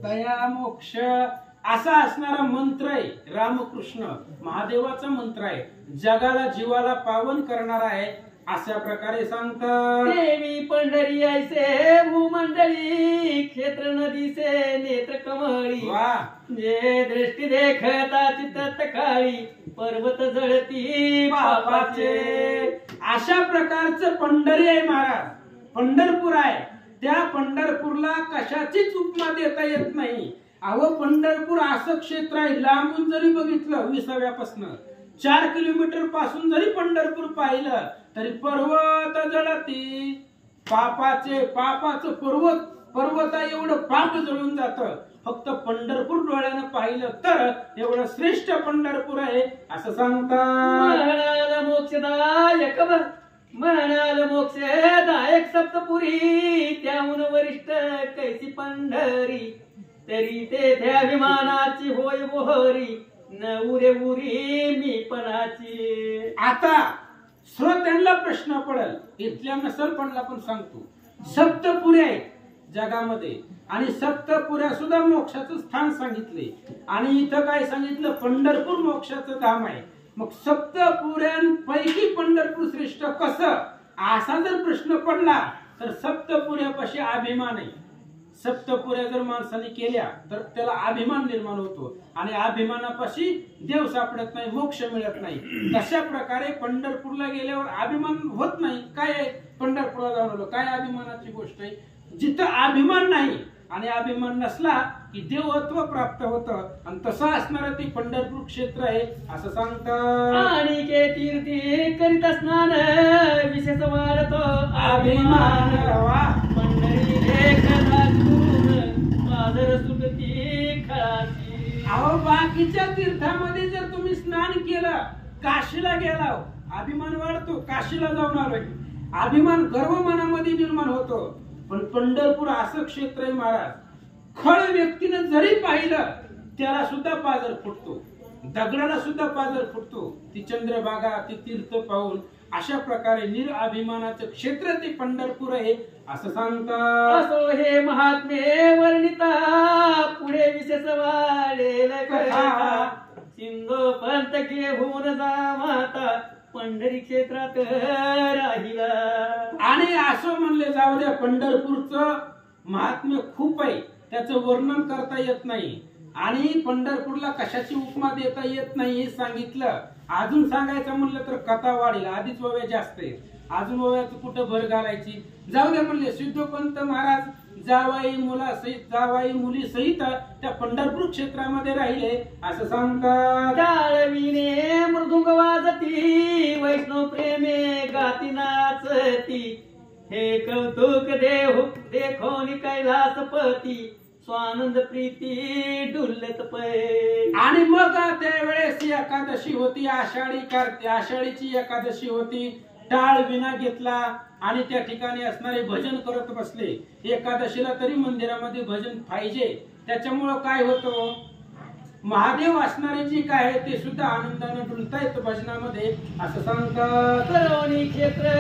दया मोक्ष असा असणारा मंत्र आहे. रामकृष्ण महादेवाचा मंत्र आहे, जगाला जीवाला पावन करणारा आहे. अशा प्रकारे सांगतात. देवी पंढरी ऐसे भूमंडळी, क्षेत्र नदीसे नेत्र कमळी, वा, जे दृष्टी देखता चित्त काळी, पर्वत जळती पापाचे. अशा प्रकारचं पंढरी आहे महाराज, पंढरपूर आहे. त्या पंढरपूरला कशाचीच उपमा देता येत नाही. अहो पंढरपूर असं क्षेत्र आहे, लांबून जरी बघितलं 20व्यापासून 4 किलोमीटर पासून जरी पंढरपूर पाहिलं तरी पर्वत जळती पापाचे. पापाचं पर्वता एवढं पाप जळून जातं. फक्त पंढरपूर डोळ्यानं पाहिलं तर एवढं श्रेष्ठ पंढरपूर आहे असं सांगतात. म्हणाल मोक्षदायक, म्हणाल मोक्षदायक सप्तपुरी, त्याहून वरिष्ठ कैसी पंढरी, तरी तेथे अभिमानाची होय बोहरी, न उरे उरी मी पणाची. आता श्रोत्यांना प्रश्न पडेल, इथल्या नसल पडला पण सांगतो. सप्तपुऱ्या आहेत जगामध्ये आणि सप्तपुऱ्या सुद्धा मोक्षाचं स्थान सांगितले. आणि इथं काय सांगितलं, पंढरपूर मोक्षाचं धाम आहे. मग सप्तपुऱ्यांपैकी पंढरपूर श्रेष्ठ कसं, असा जर प्रश्न पडला तर सप्तपुऱ्यापाशी अभिमान आहे. सप्तपुऱ्या जर माणसाने केल्या तर त्याला अभिमान निर्माण होतो आणि अभिमानापाशी देव सापडत नाही, मोक्ष मिळत नाही. तशा प्रकारे पंढरपूरला गेल्यावर अभिमान होत नाही. काय आहे, पंढरपूरला जाऊन आलो, काय अभिमानाची गोष्ट आहे. जिथं अभिमान नाही आणि अभिमान नसला की देवत्व प्राप्त होतं. आणि तसं असणार ती पंढरपूर क्षेत्र आहे असं सांगतात. आणि के तीर्थी करीत स्नान, विशेष वाढतो अभिमान. पंढरी देखता पादर सुटती खळाची. अहो बाकीच्या तीर्थामध्ये जर तुम्ही स्नान केलं, काशीला गेला अभिमान वाढतो. काशीला जाऊन आलोय, अभिमान गर्व मनामध्ये निर्माण होतो. पण पंढरपूर असं क्षेत्र आहे महाराज, खळ व्यक्तीने जरी पाहिलं त्याला सुद्धा पाजर फुटतो, दगडाला सुद्धा पाजर फुटतो. ती चंद्रभागा, ती तीर्थ पाहून अशा प्रकारे निरअभिमानाचं क्षेत्र ते पंढरपूर आहे असं सांगतात. असो हे महात्मे वर्णिता, पुढे विशेष वाढेल कथा, सिंधू पंत घेऊन जा माता, पंढरी क्षेत्रात राहिला. आणि असं म्हणले जाऊ द्या, पंढरपूरचं महात्म्य खूप आहे, त्याचं वर्णन करता येत नाही. आणि पंढरपूरला कशाची उपमा देता येत नाही हे सांगितलं. अजून सांगायचं म्हणलं तर कथा वाढेल, आधीच ओव्या जास्त आहेत, अजून ओव्याचं कुठं भर घालायची. जाऊ द्या म्हणले सिद्धोपंत महाराज जावाई मुली सहित त्या पंढरपूर क्षेत्रामध्ये राहिले असं सांगतात. टाळविणे मृदुंग वाजती, वैष्णव प्रेमे गाती नाचती, हे कौतुक देव देखोनी कैलासपती, स्वानंद प्रीती डुलत पै. आणि मग त्यावेळेस एकादशी होती, आषाढीची एकादशी होती. टाळ विना घेतला आणि त्या ठिकाणी असणारे भजन करत बसले. एकादशीला तरी मंदिरामध्ये भजन पाहिजे. त्याच्यामुळं काय होतं, महादेव असणारे जे काय आहे ते सुद्धा आनंदाने डुलतायत भजनामध्ये असं सांगतात. करोनी क्षेत्र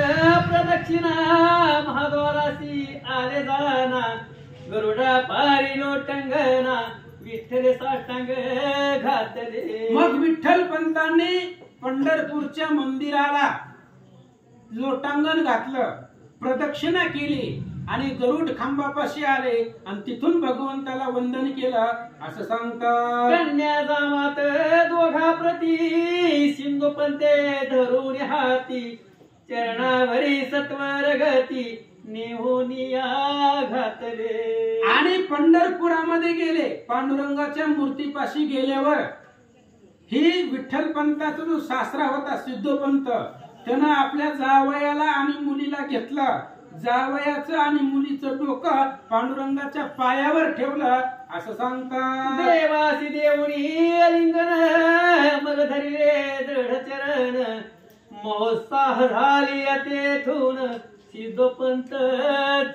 प्रदक्षिणा महाद्वारासी आले जाना गरुडा पारी लोटंगना विठ्ठल साष्टांग घातले. मग विठ्ठल पंतांनी पंढरपूरच्या मंदिराला लोटांगण घातलं, प्रदक्षिणा केली आणि गरुड खांबापाशी आले आणि तिथून भगवंताला वंदन केलं असं सांगतात. कन्या जामात दोघा प्रती सिंधू पंते धरून हाती चरणावरी सत्वर गती नेहोनिया घातले. आणि पंढरपुरामध्ये गेले, पांडुरंगाच्या मूर्तीपाशी गेल्यावर ही विठ्ठल पंताचा जो सासरा होता सिद्धोपंत त्यानं आपल्या जावयाला आणि मुलीला घेतलं. जावयाचं आणि मुलीचं डोकं पांडुरंगाच्या पायावर ठेवलं असं सांगतात. देवासी देऊनी अलिंगन मग धरिले दृढ चरण मोत्साह झाली तेथून सिद्धोपंत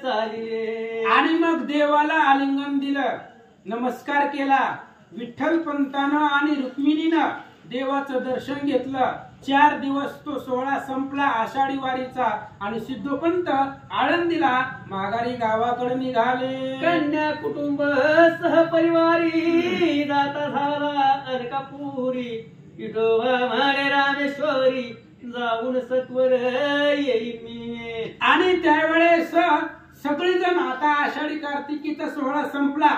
चालिले. आणि मग देवाला आलिंगन दिलं, नमस्कार केला. विठ्ठल पंतानं आणि रुक्मिणीनं देवाचं दर्शन घेतलं. 4 दिवस तो सोहळा संपला आषाढी वारीचा आणि सिद्धोपंत आळंदीला माघारी गावाकडे निघाले. कन्या कुटुंब सहपरिवारी जाता झाला अलकापुरी विठोबा म्हणे रामेश्वरी जाऊन सत्वर येईन मी. आणि त्यावेळेस सगळेजण आता आषाढी कार्तिकीचा सोहळा संपला,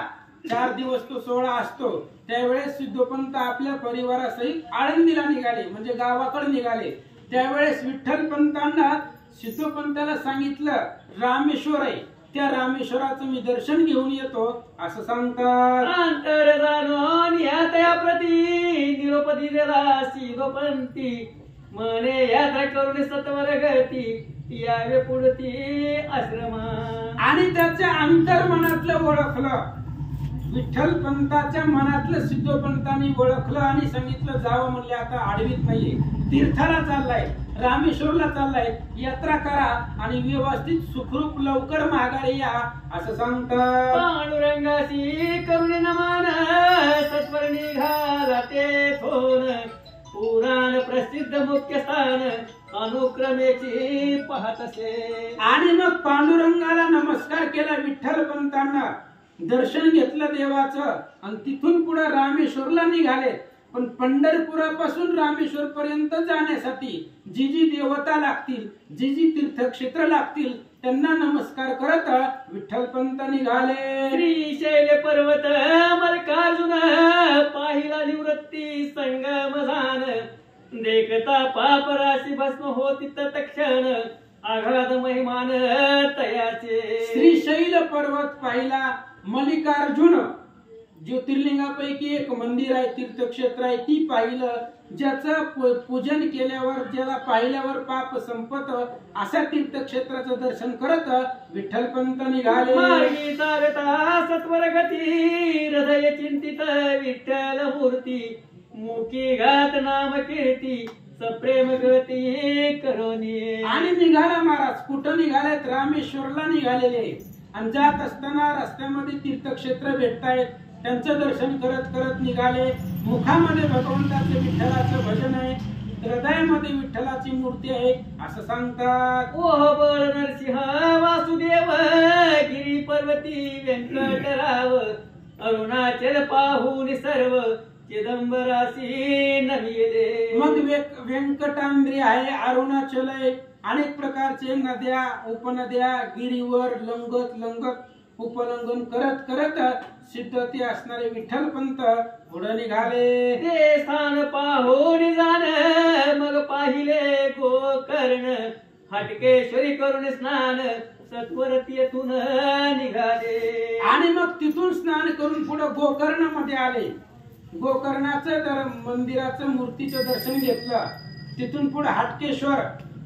4 दिवस तो सोहळा असतो. त्यावेळेस सिद्धोपंत आपल्या परिवारासहित आळंदीला निघाले, म्हणजे गावाकडे निघाले. त्यावेळेस विठ्ठल पंतांना सिद्धोपंताला सांगितलं रामेश्वर आहे, त्या रामेश्वराचं मी दर्शन घेऊन येतो असं सांगतात. अंतर जाणून या त्या प्रती निरोप दिलेला सिद्धोपंती मने यात्रा करून सत्वर गती यावे पुढती आश्रमा. आणि त्याच्या अंतर्मनातलं ओळखलं, विठ्ठल पंताच्या मनातलं सिद्धोपंतांनी ओळखलं आणि सांगितलं जावं म्हणले आता आडवीत नाहीये, तीर्थाला चाललाय, रामेश्वरला चाललाय, यात्रा करा आणि व्यवस्थित सुखरूप लवकर माघारी या असं सांगतात. पांडुरंगाशी करुणे नमन सत्वर निघाला तेथून पुराण प्रसिद्ध मुख्य स्थान अनुक्रमेची पाहत असे. आणि मग पांडुरंगाला नमस्कार केला विठ्ठल पंतांना, दर्शन घेतलं देवाचं आणि तिथून पुढे रामेश्वरला निघाले. पण पंढरपुरापासून रामेश्वर पर्यंत जाण्यासाठी जी जी देवता लागतील, जी जी तीर्थक्षेत्र लागतील त्यांना नमस्कार करत विठ्ठल पंत निघाले. श्रीशैल पर्वत मल्लिकार्जुन पाहिला निवृत्ती संगम जान देखता पाप राशी भस्म होती तत्क्षण आघात महिमान तयाचे. श्रीशैल पर्वत पाहिला, मल्लिकार्जुन ज्योतिर्लिंगापैकी एक मंदिर आहे, तीर्थक्षेत्र आहे, ती पाहिलं. ज्याचं पूजन केल्यावर, ज्याला पाहिल्यावर पाप संपत अशा तीर्थक्षेत्राचं दर्शन करत विठ्ठल पंत निघाले. मार्गी चालता सत्वर गती हृदय चिंतित विठ्ठल मूर्ती मुखी घात नाम कीर्ती सप्रेम गती करोनी. आणि निघाला महाराज. कुठं निघालेत? रामेश्वरला निघालेले. आणि जात असताना रस्त्यामध्ये तीर्थक्षेत्र भेटतायत, त्यांचं दर्शन करत करत निघाले. मुखामध्ये भगवंताचे विठ्ठलाचं भजन आहे, हृदयामध्ये विठ्ठलाची मूर्ती आहे असं सांगतात. ओह बळ नरसिंह वासुदेव गिरी पर्वती व्यंकटराव अरुणाचल पाहून सर्व चिदंबरासी नविले. मग व्यंकटांद्री आहे, अरुणाचल आहे, अनेक प्रकारचे नद्या उपनद्या गिरीवर लंगत लंगत उपलंघन करत करत सिद्धती असणारे विठ्ठल पंत पुढे निघाले. ते स्थान पाहून जाण मग पाहिले गोकर्ण हटकेश्वरी करून स्नान सत्वरत येथून निघाले. आणि मग तिथून स्नान करून पुढे गोकर्ण मध्ये आले. गोकर्णाचं मंदिराचं मूर्तीचं दर्शन घेतलं. तिथून पुढे हाटकेश्वर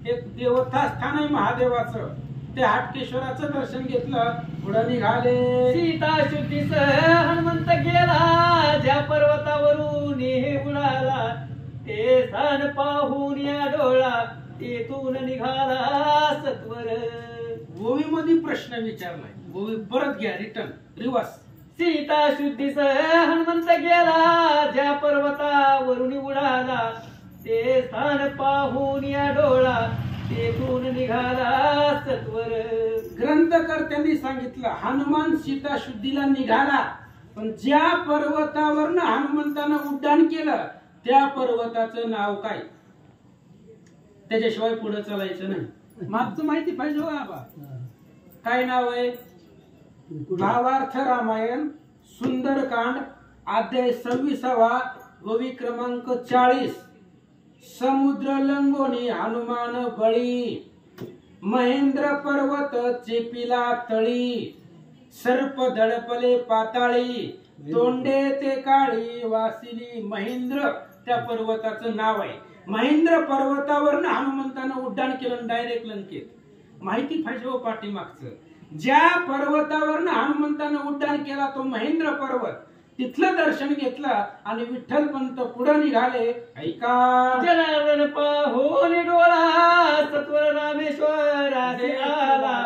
एक देवता स्थान आहे महादेवाचं, त्या हाटकेश्वराचं दर्शन घेतलं. पुढे निघाले. सीता शुद्धीस हनुमंत गेला ज्या पर्वतावरून उडाला ते स्थान पाहून या डोळा तेथून निघाला सत्वर. गोवी मध्ये प्रश्न विचारलाय, गोवी परत घ्या, रिटर्न रिवर्स. सीता शुद्धीस हनुमंत गेला, ज्या पर्वतावरून उडाला, ते स्थान पाहून या डोळा, तेथून निघाला सत्वर. ग्रंथकर्त्यांनी सांगितलं हनुमान सीता शुद्धीला निघाला, पण ज्या पर्वतावरनं हनुमंतानं उड्डाण केलं त्या पर्वताचं नाव काय, त्याच्याशिवाय पुढे चालायचं नाही. मागचं माहिती पाहिजे हो आबा. काय नाव आहे? भावार्थ रामायण सुंदरकांड अध्याय 26 वही क्रमांक 40. समुद्र लंगोनी हनुमान बळी, महेंद्र पर्वत चेपिला तळी, सर्प धडपले पाताळी, तोंडे ते काळी वासिली महेंद्र. त्या पर्वताचं नाव आहे. महेंद्र पर्वतावरनं हनुमंतानं उड्डाण केलं डायरेक्ट लंकेत. माहिती पाहिजे हो पाठीमागचं. ज्या पर्वतावरनं हनुमंतानं उड्डाण केला तो महेंद्र पर्वत, तिथलं दर्शन घेतलं आणि विठ्ठल पंत पुढे निघाले. ऐका. जनार्दन पाहून डोळा, सत्वर रामेश्वरासी आला,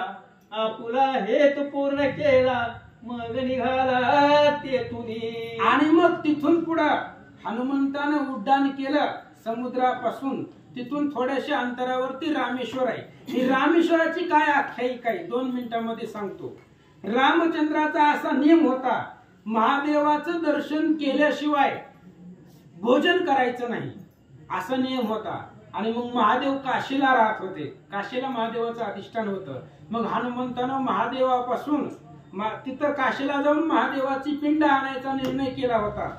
आपुला हेतू पूर्ण केला, मग निघाला तेथुनी. आणि मग तिथून पुढे हनुमंतानं उड्डाण केलं समुद्रापासून. तिथून थोड्याशा अंतरावरती रामेश्वर आहे. ही रामेश्वराची काय आख्यायिका आहे 2 मिनिटांमध्ये सांगतो. रामचंद्राचा असा नियम होता, महादेवाचं दर्शन केल्याशिवाय भोजन करायचं नाही, असा नियम होता. आणि मग महादेव काशीला राहत होते. काशीला महादेवाचं अधिष्ठान होतं. मग हनुमंतानं महादेवापासून तिथं काशीला जाऊन महादेवाची पिंड आणायचा निर्णय केला होता.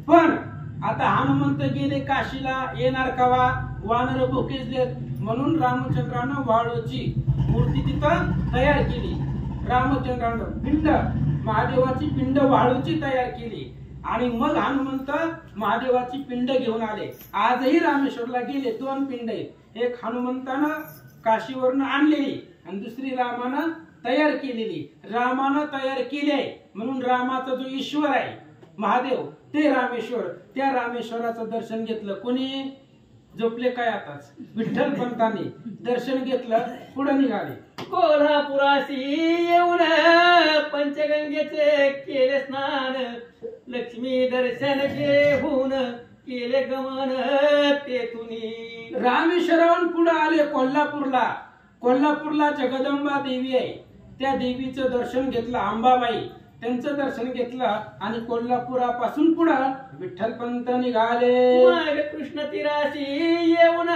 पण आता हनुमंत गेले काशीला, येणार कवा, वानर भुकेजलेत, म्हणून रामचंद्रानं वाळूची मूर्ती तिथं तयार केली. रामचंद्रानं पिंड, महादेवाची पिंड वाळूची तयार केली. आणि मग हनुमंत महादेवाची पिंड घेऊन आले. आजही रामेश्वरला गेले 2 पिंड आहेत. एक हनुमंतानं काशीवरनं आणलेली आणि दुसरी रामानं तयार केलेली. रामानं तयार केली आहे म्हणून रामाचा जो ईश्वर आहे महादेव ते रामेश्वर. त्या रामेश्वराचं दर्शन घेतलं. कोणी? झोपले काय आताच विठ्ठल पंतांनी दर्शन घेतलं, पुढे निघाले. कोल्हापुराशी येऊन पंचगंगेचे केले स्नान, लक्ष्मी दर्शन घेऊन केले गमन तेथुनी. रामेश्वरावरून पुढे आले कोल्हापूरला. कोल्हापूरला जगदंबा देवी आहे. त्या देवीचं दर्शन घेतलं. अंबाबाई त्यांचं दर्शन घेतलं आणि कोल्हापुरापासून पुढे विठ्ठल पंत निघाले. मग कृष्ण तीराशी येऊन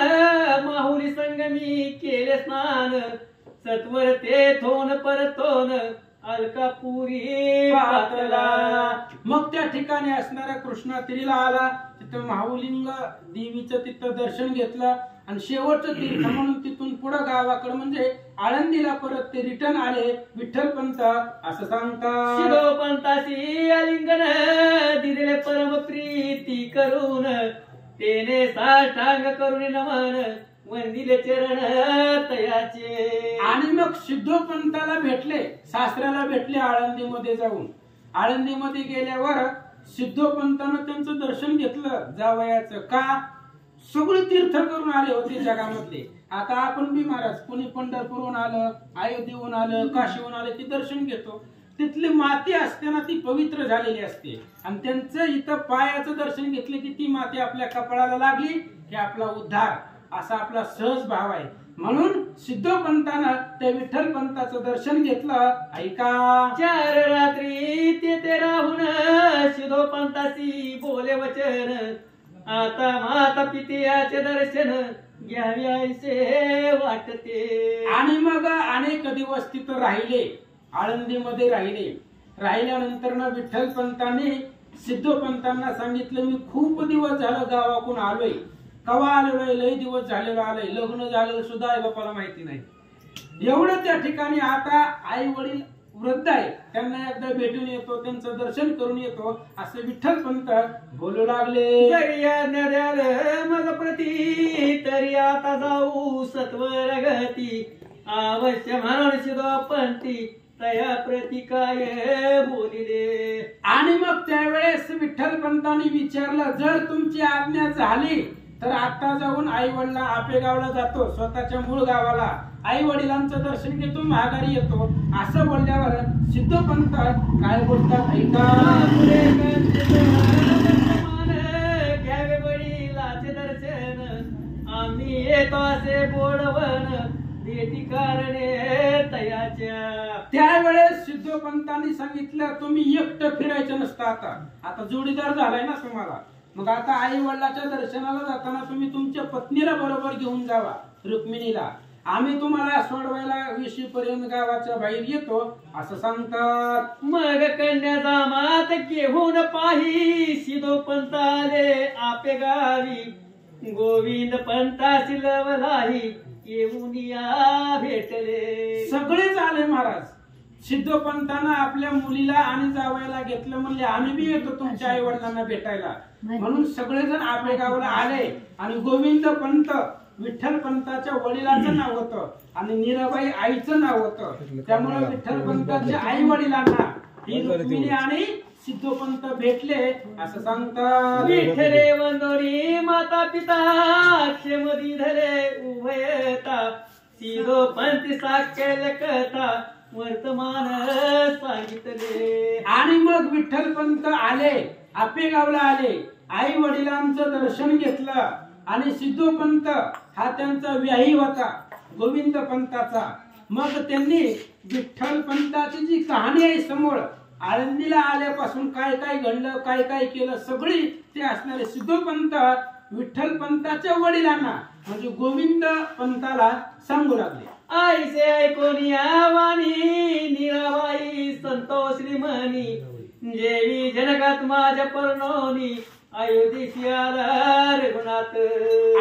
माहुली संगमी केले स्नान, सत्वर तेथून परतोन अलकापुरी पातला. मग त्या ठिकाणी असणाऱ्या कृष्णा तीरीला आला. तिथं माहुलिंग देवीचं तिथं दर्शन घेतलं आणि शेवटचं तीर्थ म्हणून तिथून पुढे गावाकडे म्हणजे आळंदीला परत ते रिटर्न आले. विठ्ठल पंत असं सांगतात. शिरो पंताशी आलिंगन दिले परम प्रीती करून, तेने साष्टांग करून नमन वंदिले चरण तयाचे. आणि मग सिद्धोपंताला भेटले, सासऱ्याला भेटले आळंदीमध्ये जाऊन. आळंदीमध्ये गेल्यावर सिद्धोपंतानं त्यांचं दर्शन घेतलं जावयाचं. का? सगळे तीर्थ करून आले होते जगामधले. आता आपण बी महाराज कोणी पंढरपूरहून आलं, अयोध्येहून आलं, काशीहून आलं, ते दर्शन घेतो. तिथली माती असते ना ती पवित्र झालेली असते आणि त्यांचं इथं पायाचं दर्शन घेतले की ती माती आपल्या कपाळाला लागली की आपला उद्धार, असा आपला सहज भाव आहे. म्हणून सिद्धोपंतानं त्या विठ्ठल पंताचं दर्शन घेतलं. ऐका. 4 रात्री ते राहून सिद्धोपंताशी बोले वचन, आता माता पित्याचे दर्शन घ्यावे ऐसे वाटते. आणि मग अनेक दिवस तिथं राहिले, आळंदीमध्ये राहिले. राहिल्यानंतर ना विठ्ठल पंतांनी सिद्धोपंतांना सांगितलं, मी खूप दिवस झालं गावाकडून आलोय. कवा आलोय? लय दिवस झालेलं आलोय. लग्न झालेलं सुद्धा आई बापाला माहिती नाही. एवढं त्या ठिकाणी आता आई वडील वृद्ध आहे, त्यांना एकदा भेटून येतो, त्यांचं दर्शन करून येतो, असं विठ्ठल पंत बोलू लागले. मग प्रती तरी आता जाऊ सत्वर गती, अवश्य म्हणून सिद्धोपंती तया प्रती काय बोलिले. आणि मग त्यावेळेस विठ्ठल पंतांनी विचारलं, जर तुमची आज्ञा झाली तर आता जाऊन आई वडिला आपेगावला जातो, स्वतःच्या मूळ गावाला, आई वडिलांचं दर्शन घेतो माघारी येतो असं बोलल्यावर सिद्धोपंत काय बोलतात ऐका. घ्यावे वडिलाचे दर्शन आम्ही येतो असे बोडवण भेटी कारणे तयाच्या. त्यावेळेस सिद्धोपंतांनी सांगितलं तुम्ही एकटं फिरायचं नसतं. आता जोडीदार झालाय ना तुम्हाला, मग आता आई वडिलाच्या दर्शनाला जाताना तुम्ही तुमच्या पत्नीला बरोबर घेऊन जावा रुक्मिणीला. आम्ही तुम्हाला सोडवायला 20 पर्यंत गावाच्या बाहेर येतो असं सांगतात. मग कन्या मात घेऊन पाही सिद्धोपंत आले आपे गावी गोविंद पंताची लवलाही येऊन या भेटले. सगळेच आले महाराज. सिद्धोपंतांना आपल्या मुलीला आणि जावयाला घेतलं म्हणजे आम्ही बी येतो तुमच्या आई वडिलांना भेटायला म्हणून सगळेजण आपल्या गावाला आले. आणि गोविंद पंत विठ्ठल पंताच्या वडिलांचं नाव होतं आणि मीराबाई आईचं नाव होतं. त्यामुळे विठ्ठल पंताच्या आई वडिलांना ही रुक्मिणी आणि सिद्धोपंत भेटले असं सांगतात. विठ्ठले वंदोरी माता पिता क्षेमदी धरे उभयता सिद्धोपंत साकेल कथा वर्तमान सांगितले. आणि मग विठ्ठल पंत आले आपेगावला आले आई वडिलांचं दर्शन घेतलं आणि सिद्धोपंत हा त्यांचा व्याही होता गोविंद पंताचा. मग त्यांनी विठ्ठल पंताची जी कहाणी आहे समोर आळंदीला आल्यापासून काय काय घडलं काय काय केलं सगळी ते असणारे सिद्धोपंत विठ्ठल पंताच्या वडिलांना म्हणजे गोविंद पंताला सांगू लागले. आईसे ऐकून या वाणी नीराबाई संतोष श्रीमणी जेवी जनकात माझ्या पर्णोनी अयोध्येशी आला रघुनाथ.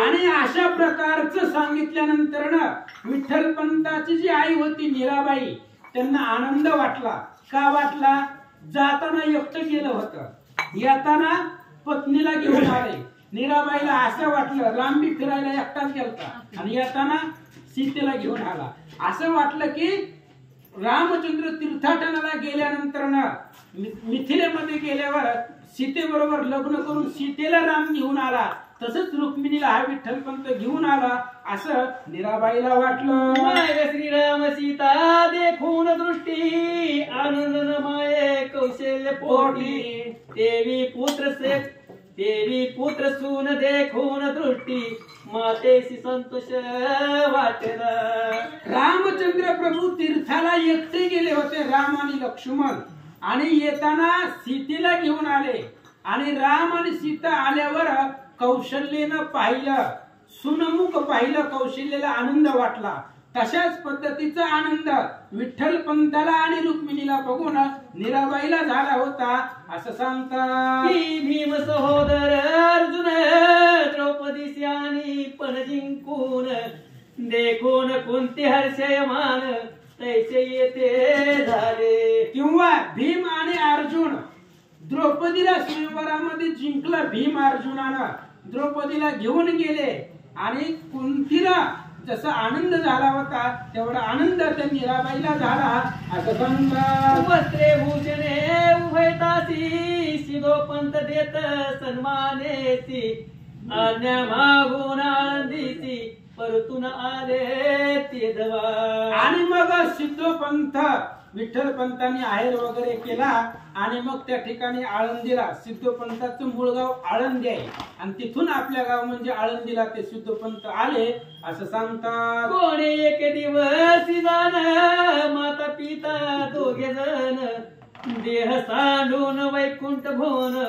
आणि अशा प्रकारचं सांगितल्यानंतर ना विठ्ठल पंताची जी आई होती मीराबाई त्यांना आनंद वाटला. का वाटला? जाताना एकटं गेलं होतं, येताना पत्नीला घेऊन आले. मीराबाईला असं वाटलं लांबी फिरायला एकटाच गेलता आणि येताना सीतेला घेऊन आला. असं वाटलं की रामचंद्र तीर्थाटनाला गेल्यानंतर ना मिथिलेमध्ये गेल्यावर सीतेबरोबर लग्न करून सीतेला राम घेऊन आला तसंच रुक्मिणीला हा विठ्ठल पंत घेऊन आला असं मीराबाईला वाटलं. श्रीराम सीता देखून दृष्टी आनंद माये कौशल्य पोटी देवी पुत्र सून देखून दृष्टी मातेशी संतोष वाटेला. रामचंद्र प्रभू तीर्थाला एकटे गेले होते राम आणि लक्ष्मण आणि येताना सीतेला घेऊन आले. आणि राम आणि सीता आल्यावर कौशल्येनं पाहिलं, सुनमुख पाहिलं, कौशल्याला आनंद वाटला. तशाच पद्धतीचा आनंद विठ्ठल पंताला आणि रुक्मिणीला बघून मीराबाईला झाला होता असं सांगतात. भीम सहोदर अर्जुन द्रौपदी आणि पण जिंकून देखून कोणते हर्षयमान तैसे येते झाले. किंवा भीम आणि अर्जुन द्रौपदीला स्वयंवरामध्ये जिंकलं. भीम अर्जुनानं द्रौपदीला घेऊन गेले आणि कुंतीला जसा आनंद झाला होता तेवढा आनंद त्या मीराबाईला झाला असं सांगतात. वस्त्रे भूषणे उभयतासी सिद्धोपंत देत सन्मानेसी आज्ञा मागून आनंदीसी परतून आले ते दवा. आणि मग सिद्धोपंत विठ्ठल पंतांनी आहेर वगैरे केला आणि मग त्या ठिकाणी आळंदीला सिद्धोपंताचं मूळ गाव आळंदी आहे आणि तिथून आपल्या गाव म्हणजे आळंदीला ते सिद्धोपंत आले असं सांगतात. कोणी एक दिवस जाण माता पिता दोघे जण देह सांडून वैकुंठ भोन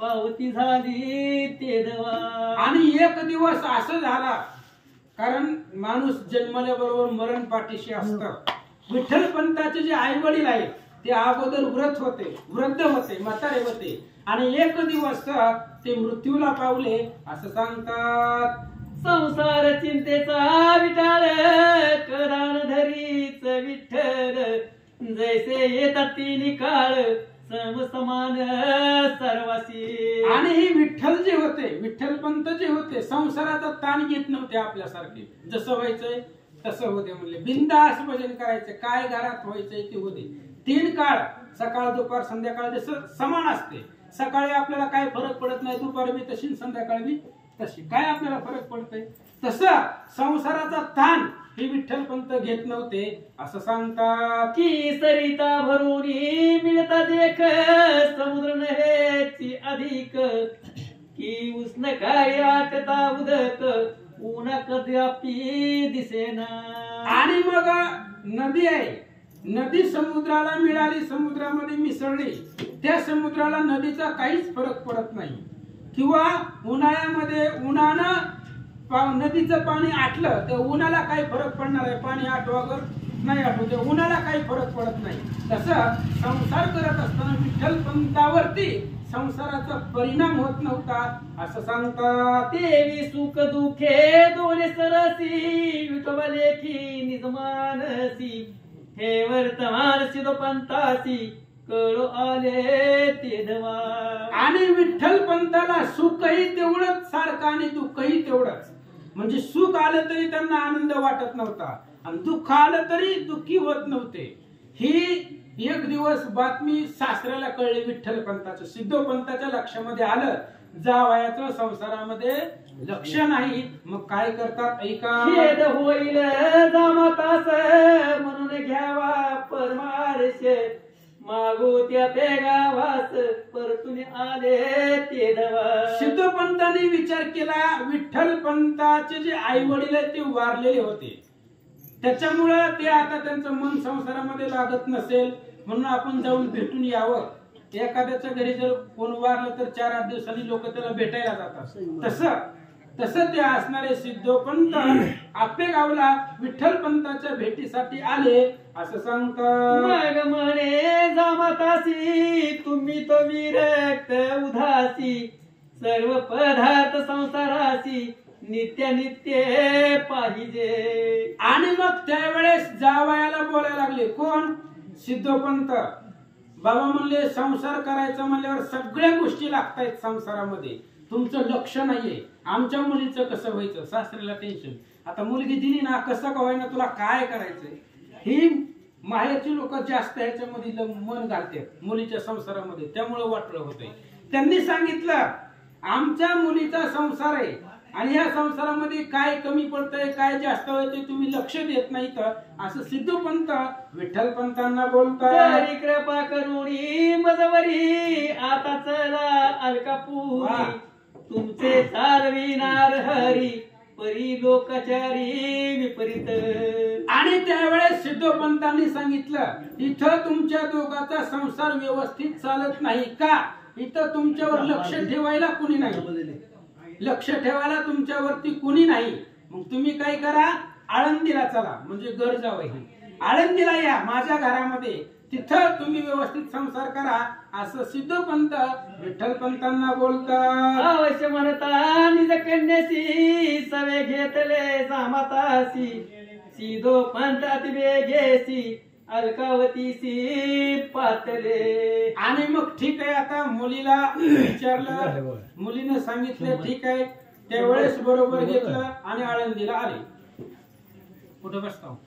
पावती झाली ते दवा. आणि एक दिवस असं झाला कारण माणूस जन्मल्याबरोबर मरण पाठीशी असतं. विठ्ठल पंताचे जे आई वडील आहेत ते अगोदर वृद्ध होते म्हातारे होते आणि एक दिवस ते मृत्यूला पावले असं सांगतात. संसार चिंतेचा विटाळ करान धरीच विठ्ठल जैसे येतात तिन्ही काळ सम समान सर्वासी. आणि हे विठ्ठल जे होते विठ्ठल पंत जे होते संसाराचा ताण घेत नव्हते आपल्यासारखे. जसं व्हायचंय तसं होते म्हणले बिनधास्त भजन करायचे काय घरात व्हायचंय ते होते. 3 काळ सकाळ दुपार संध्याकाळ जसं समान असते. सकाळी आपल्याला काय फरक पडत नाही, दुपार बी तशी संध्याकाळ बी तशी. काय आपल्याला फरक पडतंय तसं संसाराचा ताण ही विठ्ठलपंत घेत नव्हते असं सांगतात. की सरिता भरुनी मिळता देख समुद्र नव्हेची अधिक की उष्ण काय आटता उदक ऊना कद्यापी दिसेना. आणि मग नदी आहे, नदी समुद्राला मिळाली, समुद्रामध्ये मिसळली, त्या समुद्राला नदीचा काहीच फरक पडत नाही. किंवा उन्हाळ्यामध्ये उन्हानं नदीचं पाणी आटलं तर उन्हाला काही फरक पडणार आहे, पाणी आटवागर नाही आठवते, उन्हाला काही फरक पडत नाही. तसं संसार करत असताना विठ्ठलपंतावरती संसाराचा परिणाम होत नव्हता असं सांगतात. देवी सुख दुखे दोन्ही सरसी विठोबा लेखी निजमानसी हे वर्तमान सिद्ध पंथासी कळो आले ते धवा. आणि विठ्ठलपंताला सुखही तेवढंच सारखं आणि दुःखही तेवढंच. म्हणजे सुख आलं तरी त्यांना आनंद वाटत नव्हता आणि दुःख आलं तरी दुःखी होत नव्हते. ही एक दिवस बातमी सासऱ्याला कळली विठ्ठलपंताचं. सिद्धोपंताच्या लक्षामध्ये आलं जावयाचं संसारामध्ये लक्ष नाही. मग काय करतात ऐका. खेद होईल जामातास म्हणून घ्यावा परमार्श मागो त्या गावास परतून आले ते धवा. सिद्धोपंतांनी विचार केला विठ्ठलपंताचे जे आई वडील आहेत ते वारलेले होते, त्याच्यामुळं ते आता त्यांचं मन संसारामध्ये लागत नसेल म्हणून आपण जाऊन भेटून यावं. एखाद्याच्या घरी जर कोण वारलं तर 4-8 दिवसांनी लोक त्याला भेटायला जातात. तसं ते असणारे सिद्धोपंत आपेगावला विठ्ठलपंताच्या भेटीसाठी आले असं सांगतात. मग म्हणे जामातासी तुम्ही तो विरक्त उदासी सर्व पदार्थ संसारासी नित्य नित्य पाहिजे. आणि मग त्यावेळेस जावयाला बोलायला लागले. कोण? सिद्धोपंत. बाबा म्हणले संसार करायचा म्हणल्यावर सगळ्या गोष्टी लागतायत संसारामध्ये, तुमचं लक्ष नाहीये. आमच्या मुलीचं कसं व्हायचं, सासऱ्याला टेन्शन. आता मुलगी दिली ना, कसं का होईना तुला काय करायचंय, ही माहेरची लोक जास्त ह्याच्यामध्ये मन घालतात मुलीच्या संसारामध्ये, त्यामुळे वाटलं होतंय. त्यांनी सांगितलं आमच्या मुलीचा संसार आहे आणि या संसारामध्ये काय कमी पडतंय काय जास्त होतंय तुम्ही लक्ष देत नाही तर, असं सिद्धोपंत विठ्ठलपंतांना बोलतात. कृपा करुणी मजवरी आता चला अलकापुरी तुमचे चालविनार हरी परी लोकाचारी विपरीत. आणि त्यावेळेस सिद्धोपंतांनी सांगितलं इथं तुमच्या दोघांचा संसार व्यवस्थित चालत नाही का, इथं तुमच्यावर लक्ष ठेवायला कुणी नाही, लक्ष ठेवायला तुमच्यावरती कुणी नाही. मग तुम्ही काय करा, आळंदीला चला, म्हणजे घर जावं, आळंदीला या माझ्या घरामध्ये, तिथं तुम्ही व्यवस्थित संसार करा असं सिद्धोपंत विठ्ठलपंतांना बोलतात. अवश्य म्हणता निज कन्यासी सवे घेतले जामातासी सिद्धोपंत अति वेगेसी अलकावतीसी पातले. आणि मग ठीक आहे, आता मुलीला विचारलं, मुलीने सांगितलं ठीक आहे, त्यावेळेस बरोबर घेतलं आणि आळंदीला आले. कुठे बसतो?